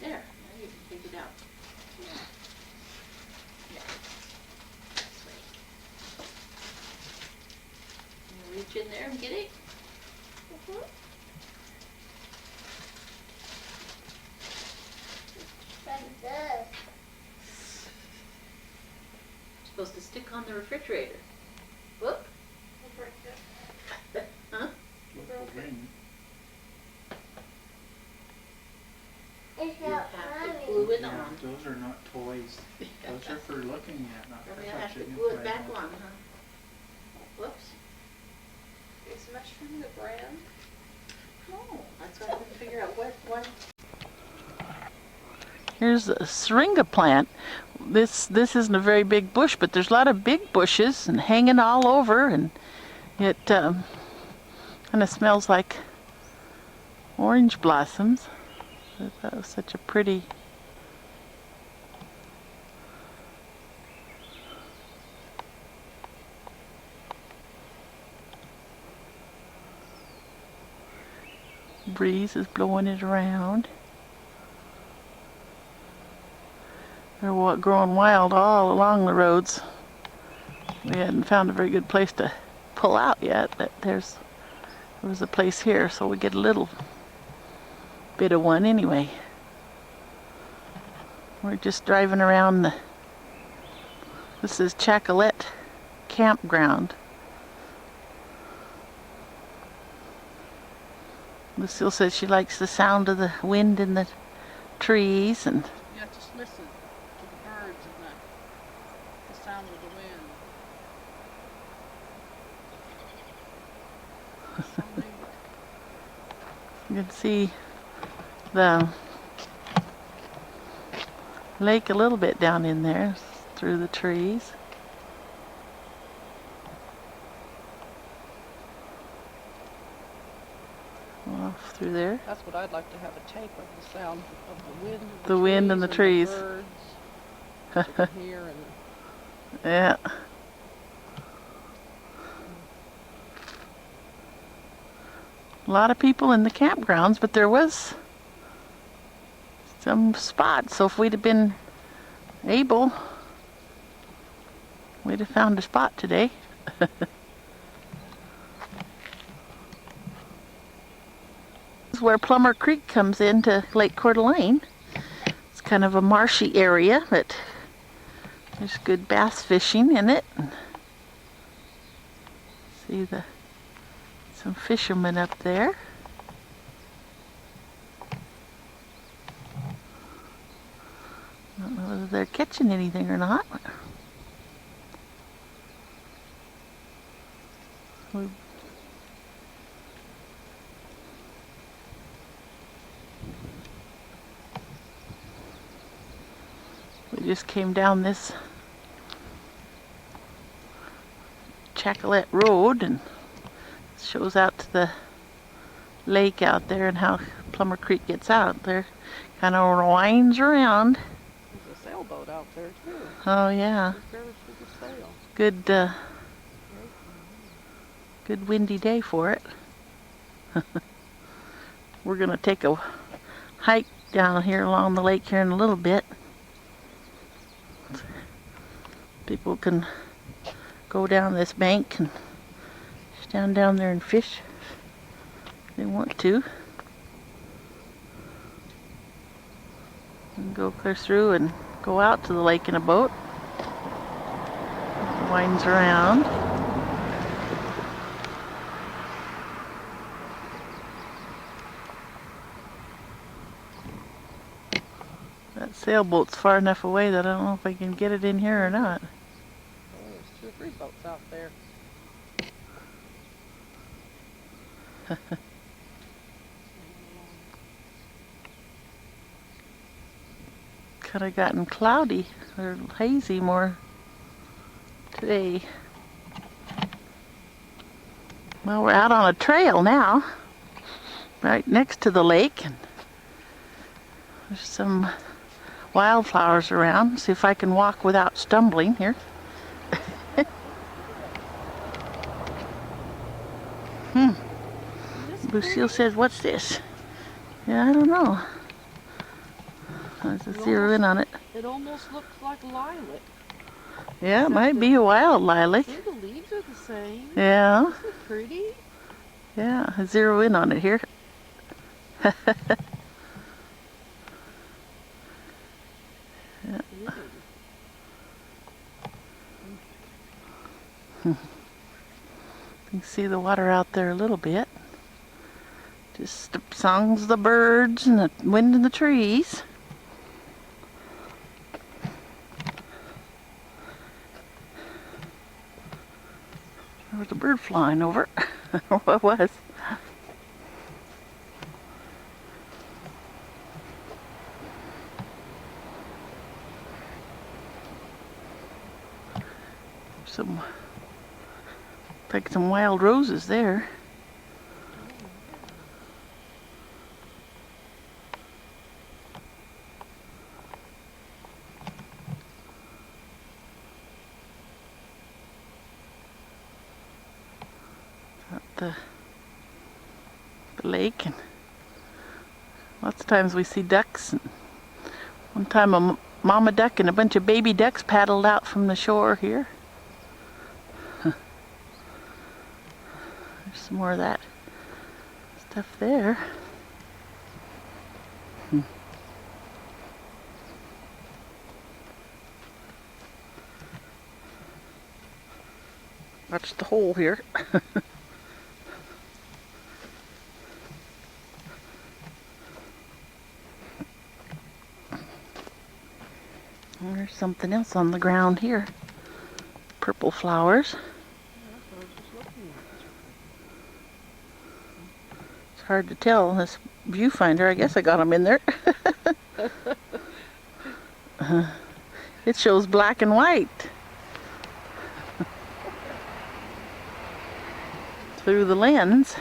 There, now you can take it out. Yeah. This way. You reach in there and get it. Supposed to stick on the refrigerator. Whoop. Huh? You have to glue it on. Those are not toys. Those are for looking at, not Then for we have to touching. glue it back on, huh? Whoops. is mushroom the brand? No, that's why I couldn't figure out what. Here's a syringa plant. This isn't a very big bush, but there's a lot of big bushes and hanging all over, and it kind of smells like orange blossoms. I thought it was such a pretty. Breeze is blowing it around. They're growing wild all along the roads. We hadn't found a very good place to pull out yet, but there was a place here, so we get a little bit of one anyway. We're just driving around this is Chacolette Campground. Lucille says she likes the sound of the wind in the trees, and Yeah, just listen to the birds and the sound of the wind. you can see the lake a little bit down in there through the trees. Off through there. That's what I'd like to have a tape of, the sound of the wind. The wind and the trees. The birds. You can hear and Yeah. A lot of people in the campgrounds, but there was some spots. So if we'd have been able, we'd have found a spot today. This is where Plummer Creek comes into Lake Coeur d'Alene. It's kind of a marshy area, but there's good bass fishing in it. See some fishermen up there. I don't know whether they're catching anything or not. We just came down this Chacolette Road, and it shows out to the lake out there and how Plummer Creek gets out there. Kind of winds around. there's a sailboat out there too. Oh yeah. There's a sail. Good good windy day for it. We're gonna take a hike down here along the lake here in a little bit. People can go down this bank and stand down there and fish if they want to. And go clear through and go out to the lake in a boat. It winds around. That sailboat's far enough away that I don't know if I can get it in here or not. Oh, there's 2 or 3 boats out there. Could have gotten cloudy or hazy more today. Well, we're out on a trail now, right next to the lake, and there's some wildflowers around. See if I can walk without stumbling here. Lucille says, "What's this?" Yeah, I don't know. Let's zero in on it. It almost looks like lilac. Yeah, it might be a wild lilac. See, the leaves are the same. Yeah, Isn't it pretty? yeah. I zero in on it here. You can see the water out there a little bit. Just the songs of the birds and the wind in the trees. There was a bird flying over. What was? some, like some wild roses there. Up the lake, and lots of times we see ducks. And one time a mama duck and a bunch of baby ducks paddled out from the shore here. There's some more of that stuff there. Watch the hole here. There's something else on the ground here. Purple flowers. It's hard to tell in this viewfinder. I guess I got them in there. It shows black and white through the lens.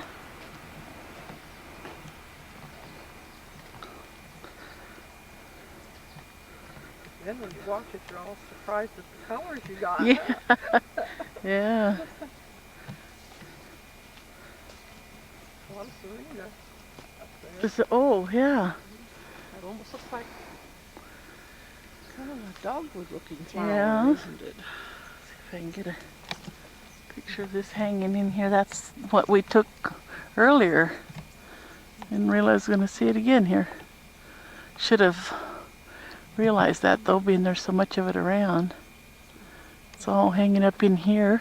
Then when you watch it, you're all surprised at the colors you got. Yeah. Yeah. A lot of Serena up there. Oh, yeah. It almost looks like kind of a dogwood-looking flower, Yeah. isn't it? See if I can get a picture of this hanging in here. That's what we took earlier. Didn't realize I was going to see it again here. Should have realized that though, being there's so much of it around. It's all hanging up in here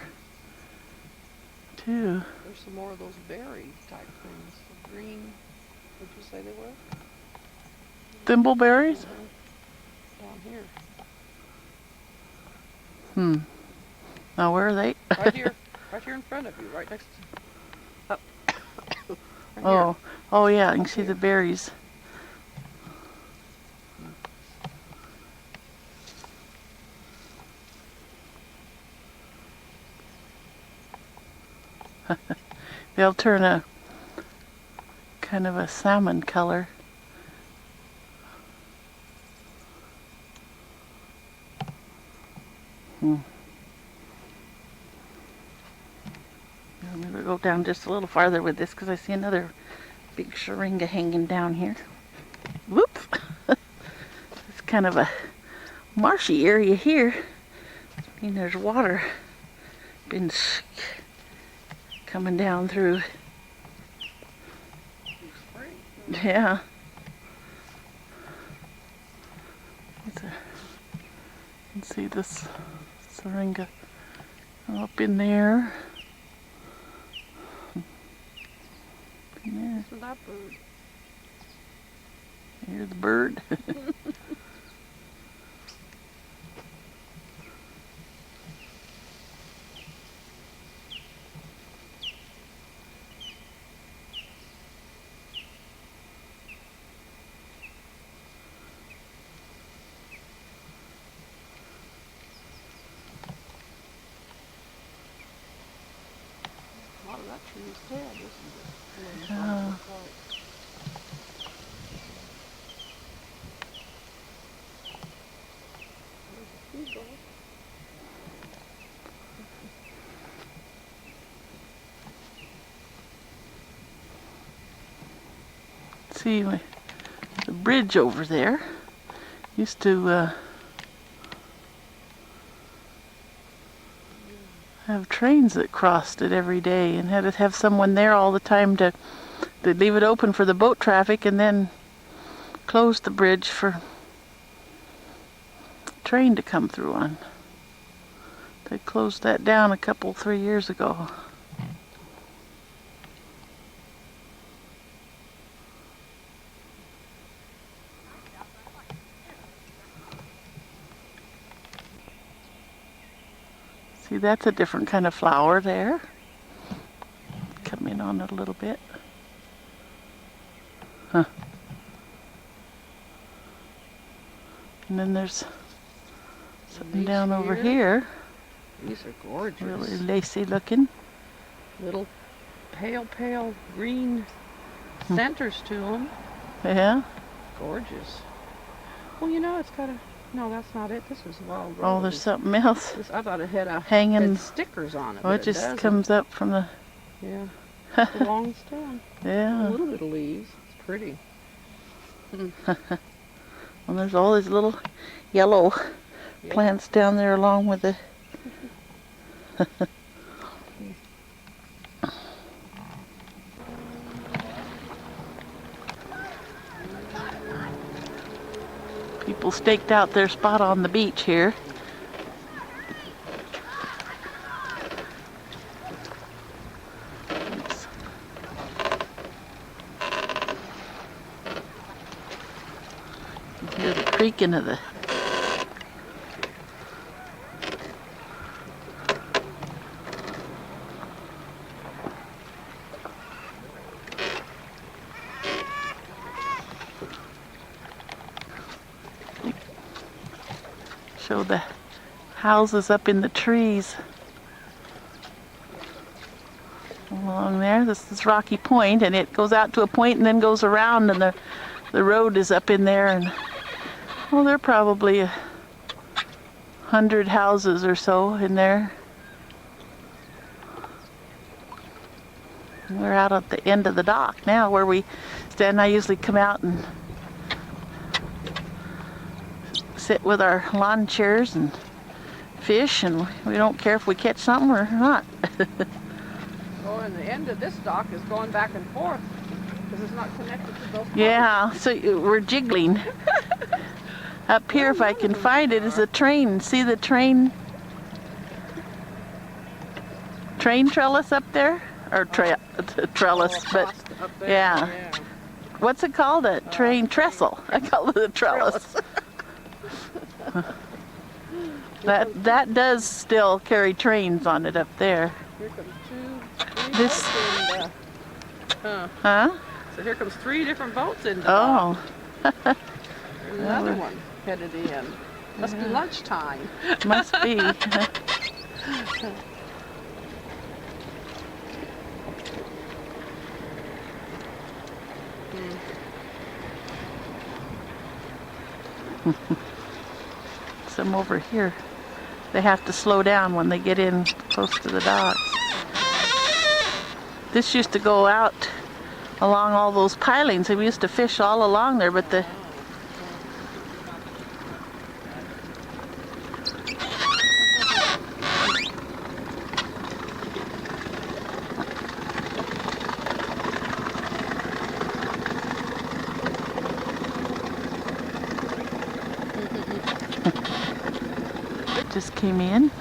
too. There's some more of those berry type things. The green, what'd you say they were? Thimbleberries? Down here. Now where are they? Right here in front of you, right next to up. Right Oh, oh yeah, you can see the berries. They'll turn a kind of a salmon color. I'm going to go down just a little farther with this because I see another big syringa hanging down here. Whoops! It's kind of a marshy area here. I mean, there's water been coming down through. Yeah. You can see this syringa up in there. Yeah. Listen to that bird. Here's the bird. A lot of that tree is dead, isn't it? Yeah. There's a seagull. See, the bridge over there used to have trains that crossed it every day, and had to have someone there all the time to leave it open for the boat traffic and then close the bridge for train to come through on. They closed that down a couple, 3 years ago. See, that's a different kind of flower there. Come in on it a little bit. Huh. And then there's something down over here. These are gorgeous. Really lacy looking. Little pale green centers to them. Yeah. Gorgeous. Well, you know, it's got a... No, that's not it. This is wild rose. Oh, there's something else I thought it had hanging. had stickers on it. Oh, but it just doesn't. comes up from the. Yeah. It's a long stem. A Yeah. little bit of leaves. It's pretty. Well, there's all these little yellow plants down there along with the. People staked out their spot on the beach here. Oops. You hear the creaking of the. Show the houses up in the trees along there. This is Rocky Point, and it goes out to a point and then goes around, and the road is up in there, and well, there are probably 100 houses or so in there. We're out at the end of the dock now where we stand. I usually come out and sit with our lawn chairs and fish, and we don't care if we catch something or not. Oh, and the end of this dock is going back and forth because it's not connected to those. Yeah, so we're jiggling. Up here, if I can find it, is a train. See the train trellis up there? Or trellis, but yeah. What's it called? A train trestle. I call it a trellis. That does still carry trains on it up there. Here comes three This- boats in Huh? So here comes 3 different boats in. Oh. There's another one headed in. Must be lunchtime. Must be. Some over here. They have to slow down when they get in close to the docks. This used to go out along all those pilings. We used to fish all along there, but the just came in.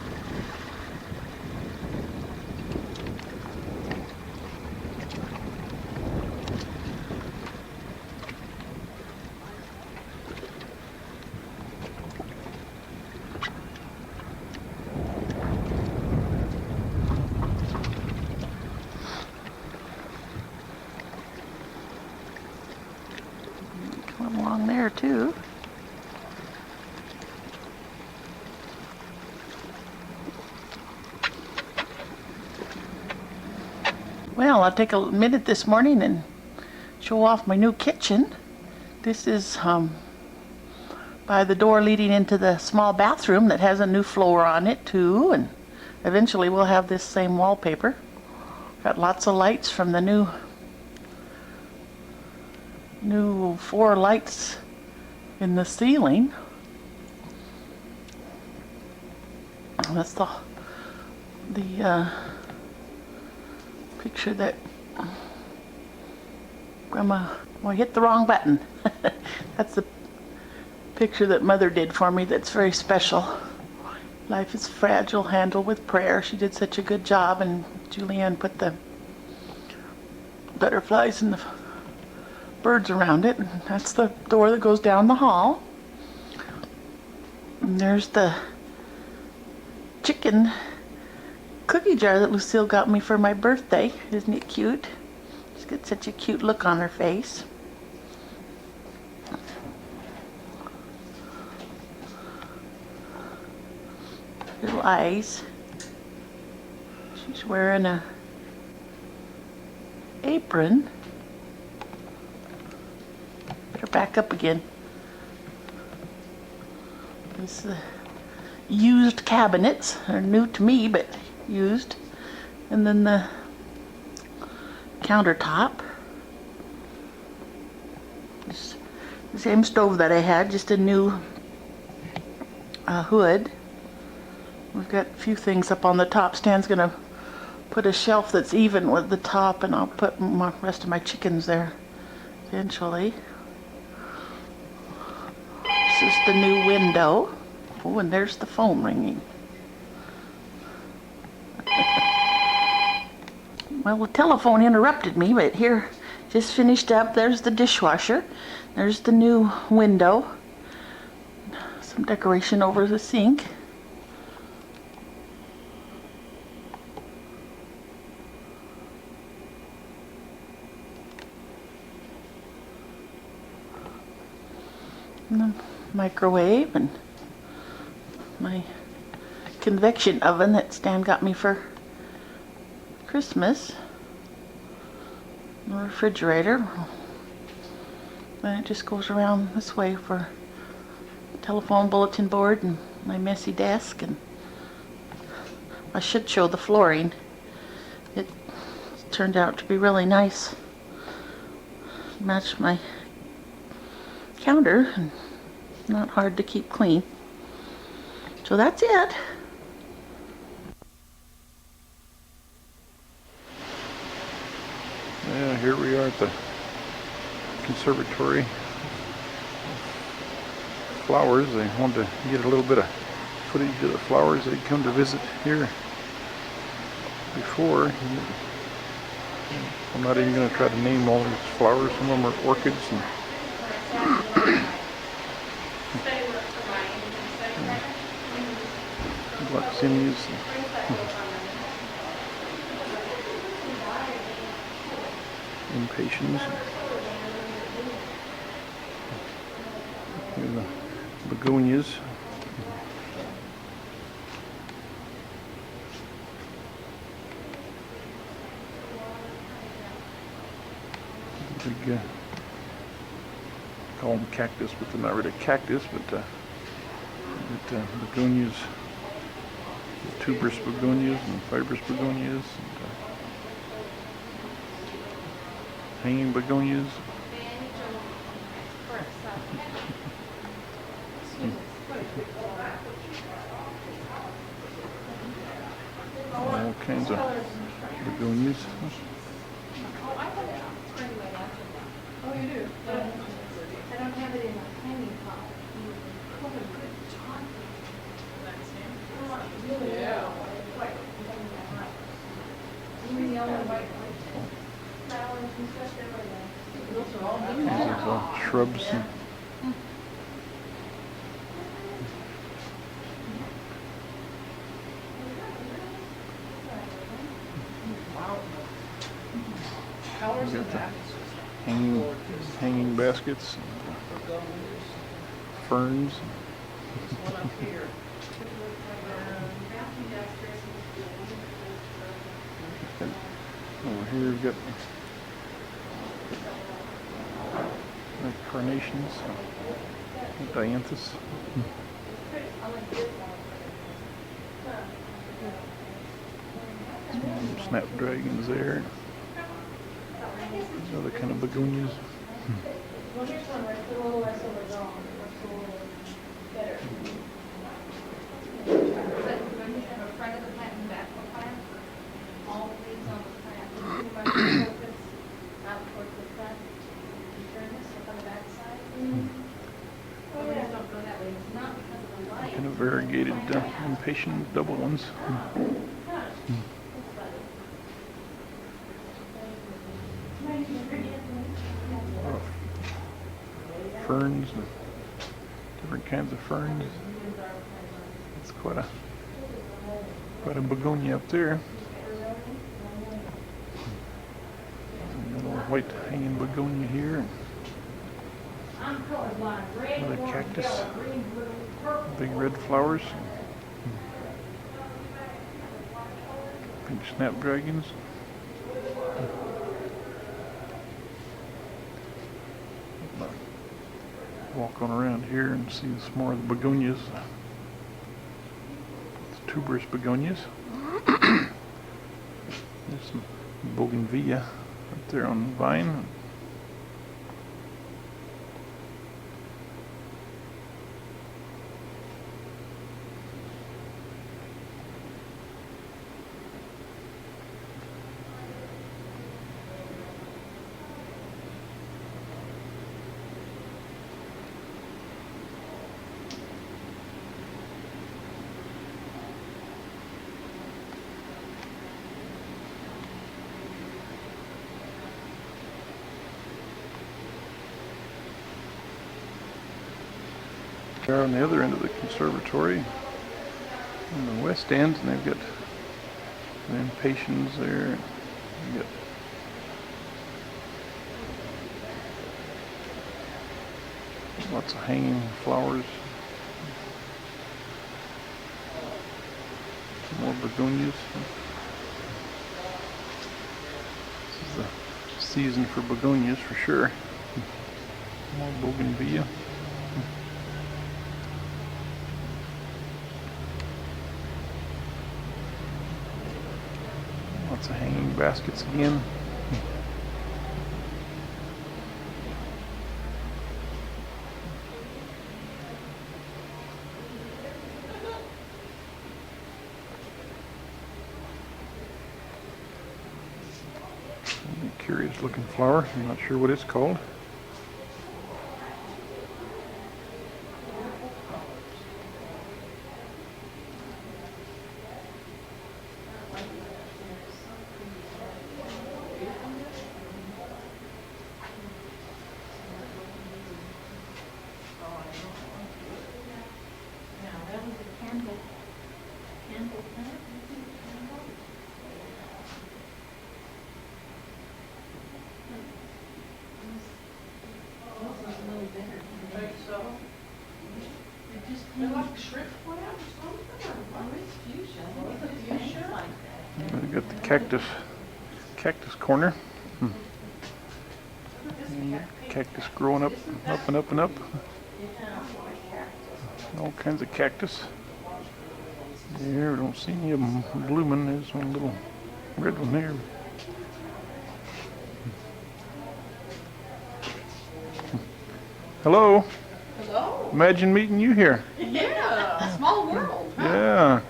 Come along there too. Well, I'll take a minute this morning and show off my new kitchen. This is by the door leading into the small bathroom that has a new floor on it too, and eventually we'll have this same wallpaper. Got lots of lights from the new 4 lights in the ceiling. That's the picture that Grandma, well, I hit the wrong button. That's the picture that Mother did for me that's very special. Life is fragile, handle with prayer. She did such a good job, and Julianne put the butterflies and the birds around it. And that's the door that goes down the hall. And there's the chicken cookie jar that Lucille got me for my birthday. Isn't it cute? She's got such a cute look on her face. Little eyes. She's wearing a apron. Put her back up again. This is the used cabinets. They're new to me, but used. And then the countertop. It's the same stove that I had, just a new hood. We've got a few things up on the top. Stan's gonna put a shelf that's even with the top, and I'll put the rest of my chickens there eventually. This is the new window. Oh, and there's the phone ringing. Well, the telephone interrupted me, but here, just finished up. There's the dishwasher. There's the new window. Some decoration over the sink. And the microwave and my convection oven that Stan got me for Christmas. The refrigerator. And it just goes around this way for telephone, bulletin board, and my messy desk. And I should show the flooring. It turned out to be really nice. Matched my counter and not hard to keep clean. So that's it. Yeah, here we are at the conservatory. Flowers. They wanted to get a little bit of footage of the flowers they'd come to visit here before. I'm not even going to try to name all these flowers. Some of them are orchids and gloxinias. Impatiens. Here the begonias. Big, call them cactus, but they're not really cactus, but begonias, tuberous begonias and fibrous begonias, and, hanging begonias. All kinds of begonias. Oh, you do? I don't have it in a hanging pot. Yeah. These are all shrubs. And Colors got of the that. hanging baskets, and, ferns. One up here. Over here we've got carnations, dianthus. Some snapdragons there. Other kind of begonias. Well, here's one where it's a little less overgrown. It's a little better. Have a front of the plant and back of the plant. All the leaves on the plant. You might focus out towards the front. You turn this up on the back side. The leaves don't go that way. It's not because of the light. Kind of variegated impatient double ones. Ferns, and different kinds of ferns. It's quite a begonia up there. A little white hanging begonia here. Another cactus. Big red flowers. Pink snapdragons. Walk on around here and see some more of the begonias. It's tuberous begonias. There's some bougainvillea up there on the vine. They're on the other end of the conservatory, on the west end, and they've got the impatiens there. You got lots of hanging flowers. Some more begonias. This is the season for begonias for sure. More bougainvillea. Lots of hanging baskets again. Curious looking flower. I'm not sure what it's called. They're like shrimp plant or something, or fuchsia. We've got the cactus corner. Cactus growing up and up and up. All kinds of cactus. There, we don't see any of them blooming. There's one little red one there. Hello. Hello. Imagine meeting you here. Yeah, small world. Huh? Yeah.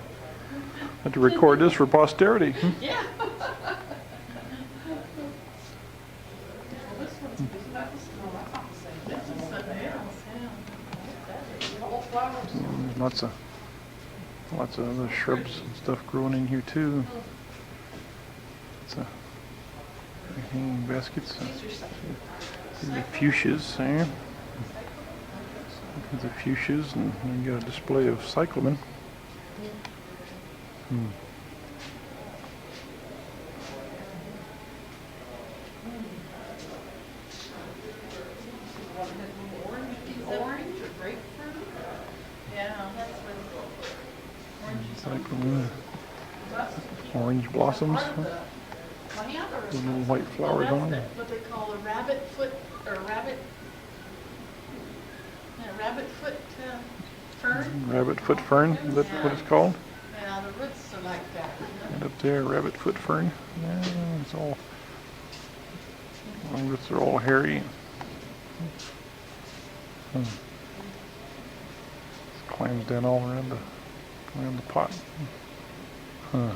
Have to record this for posterity. Yeah. Well, this one's isn't that the smell? That's not the same. This is something else. Yeah. Whole flowers. Lots of other shrubs and stuff growing in here too. It's a hanging baskets. See the fuchsias there. The fuchsias, and you got a display of cyclamen. Orange or grapefruit? Yeah, that's what orange. Cyclamen. Orange blossoms. With little white flowers on them. What they call a rabbit foot or rabbit foot fern. Rabbit foot fern, is that what it's called? Yeah, the roots are like that. And up there, rabbit foot fern. Yeah, it's all. The roots are all hairy. It climbs down all around the pot. More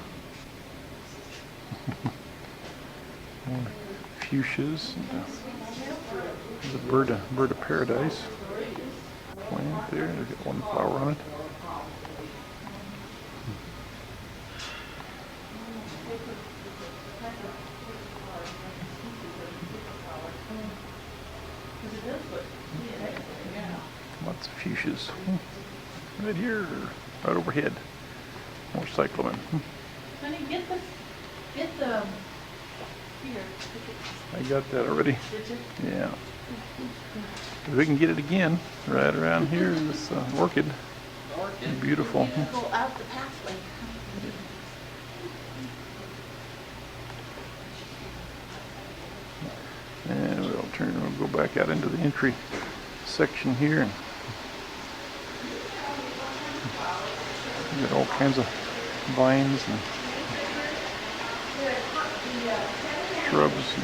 fuchsias. There's a bird of paradise. Plant there. There's got one flower on it. Lots of fuchsias. Right here, right overhead. More cyclamen. Honey, get the here. I got that already. Did you? Yeah. If we can get it again, right around here, this orchid. Beautiful. You go out the pathway. We'll go back out into the entry section here. Got all kinds of vines and shrubs.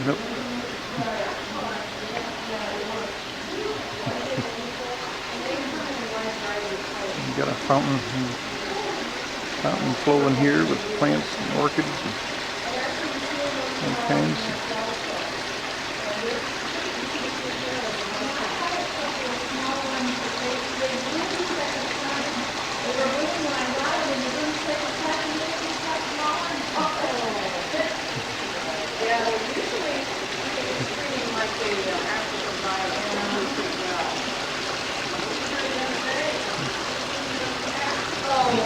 Yep. You got a fountain flowing here with plants and orchids and all kinds.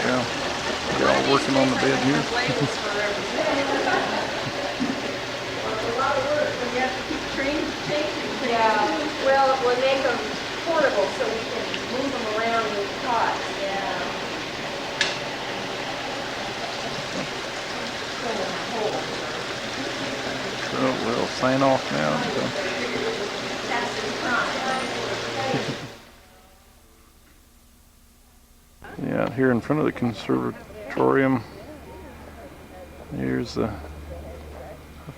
Yeah, they're all working on the bed here. Yeah, well, we'll make them portable so we can move them around with pots. Yeah. So we'll sign off now. Yeah, here in front of the conservatorium, here's the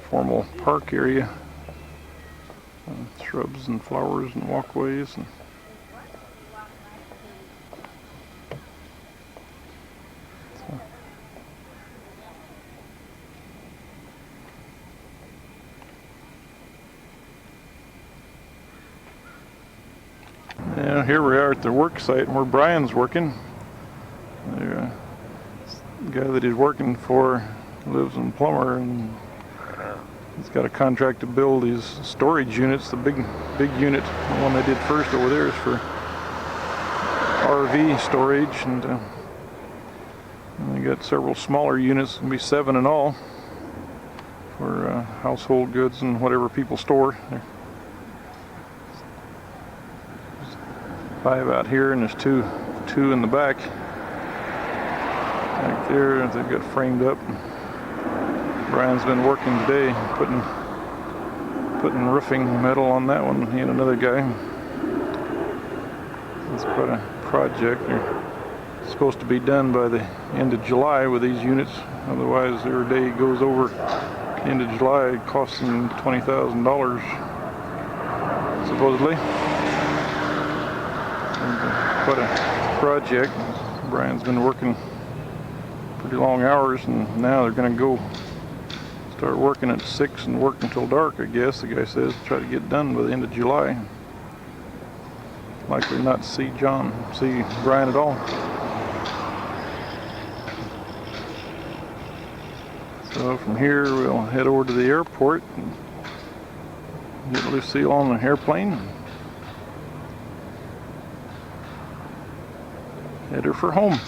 formal park area. Shrubs and flowers and walkways. And yeah, here we are at the work site where Brian's working. The guy that he's working for lives in Plummer, and he's got a contract to build these storage units. The big unit, the one they did first over there, is for RV storage, and they got several smaller units, gonna be 7 in all, for household goods and whatever people store. There's 5 out here, and there's two in the back. Back there, they've got framed up. Brian's been working today, putting roofing metal on that one. He and another guy. It's quite a project. They're supposed to be done by the end of July with these units. Otherwise, every day goes over the end of July, it costs them $20,000 supposedly. Quite a project. Brian's been working pretty long hours, and now they're going to go start working at 6 and work until dark, I guess. The guy says try to get done by the end of July. Likely not see Brian at all. So from here we'll head over to the airport and get Lucille on the airplane. Head her for home.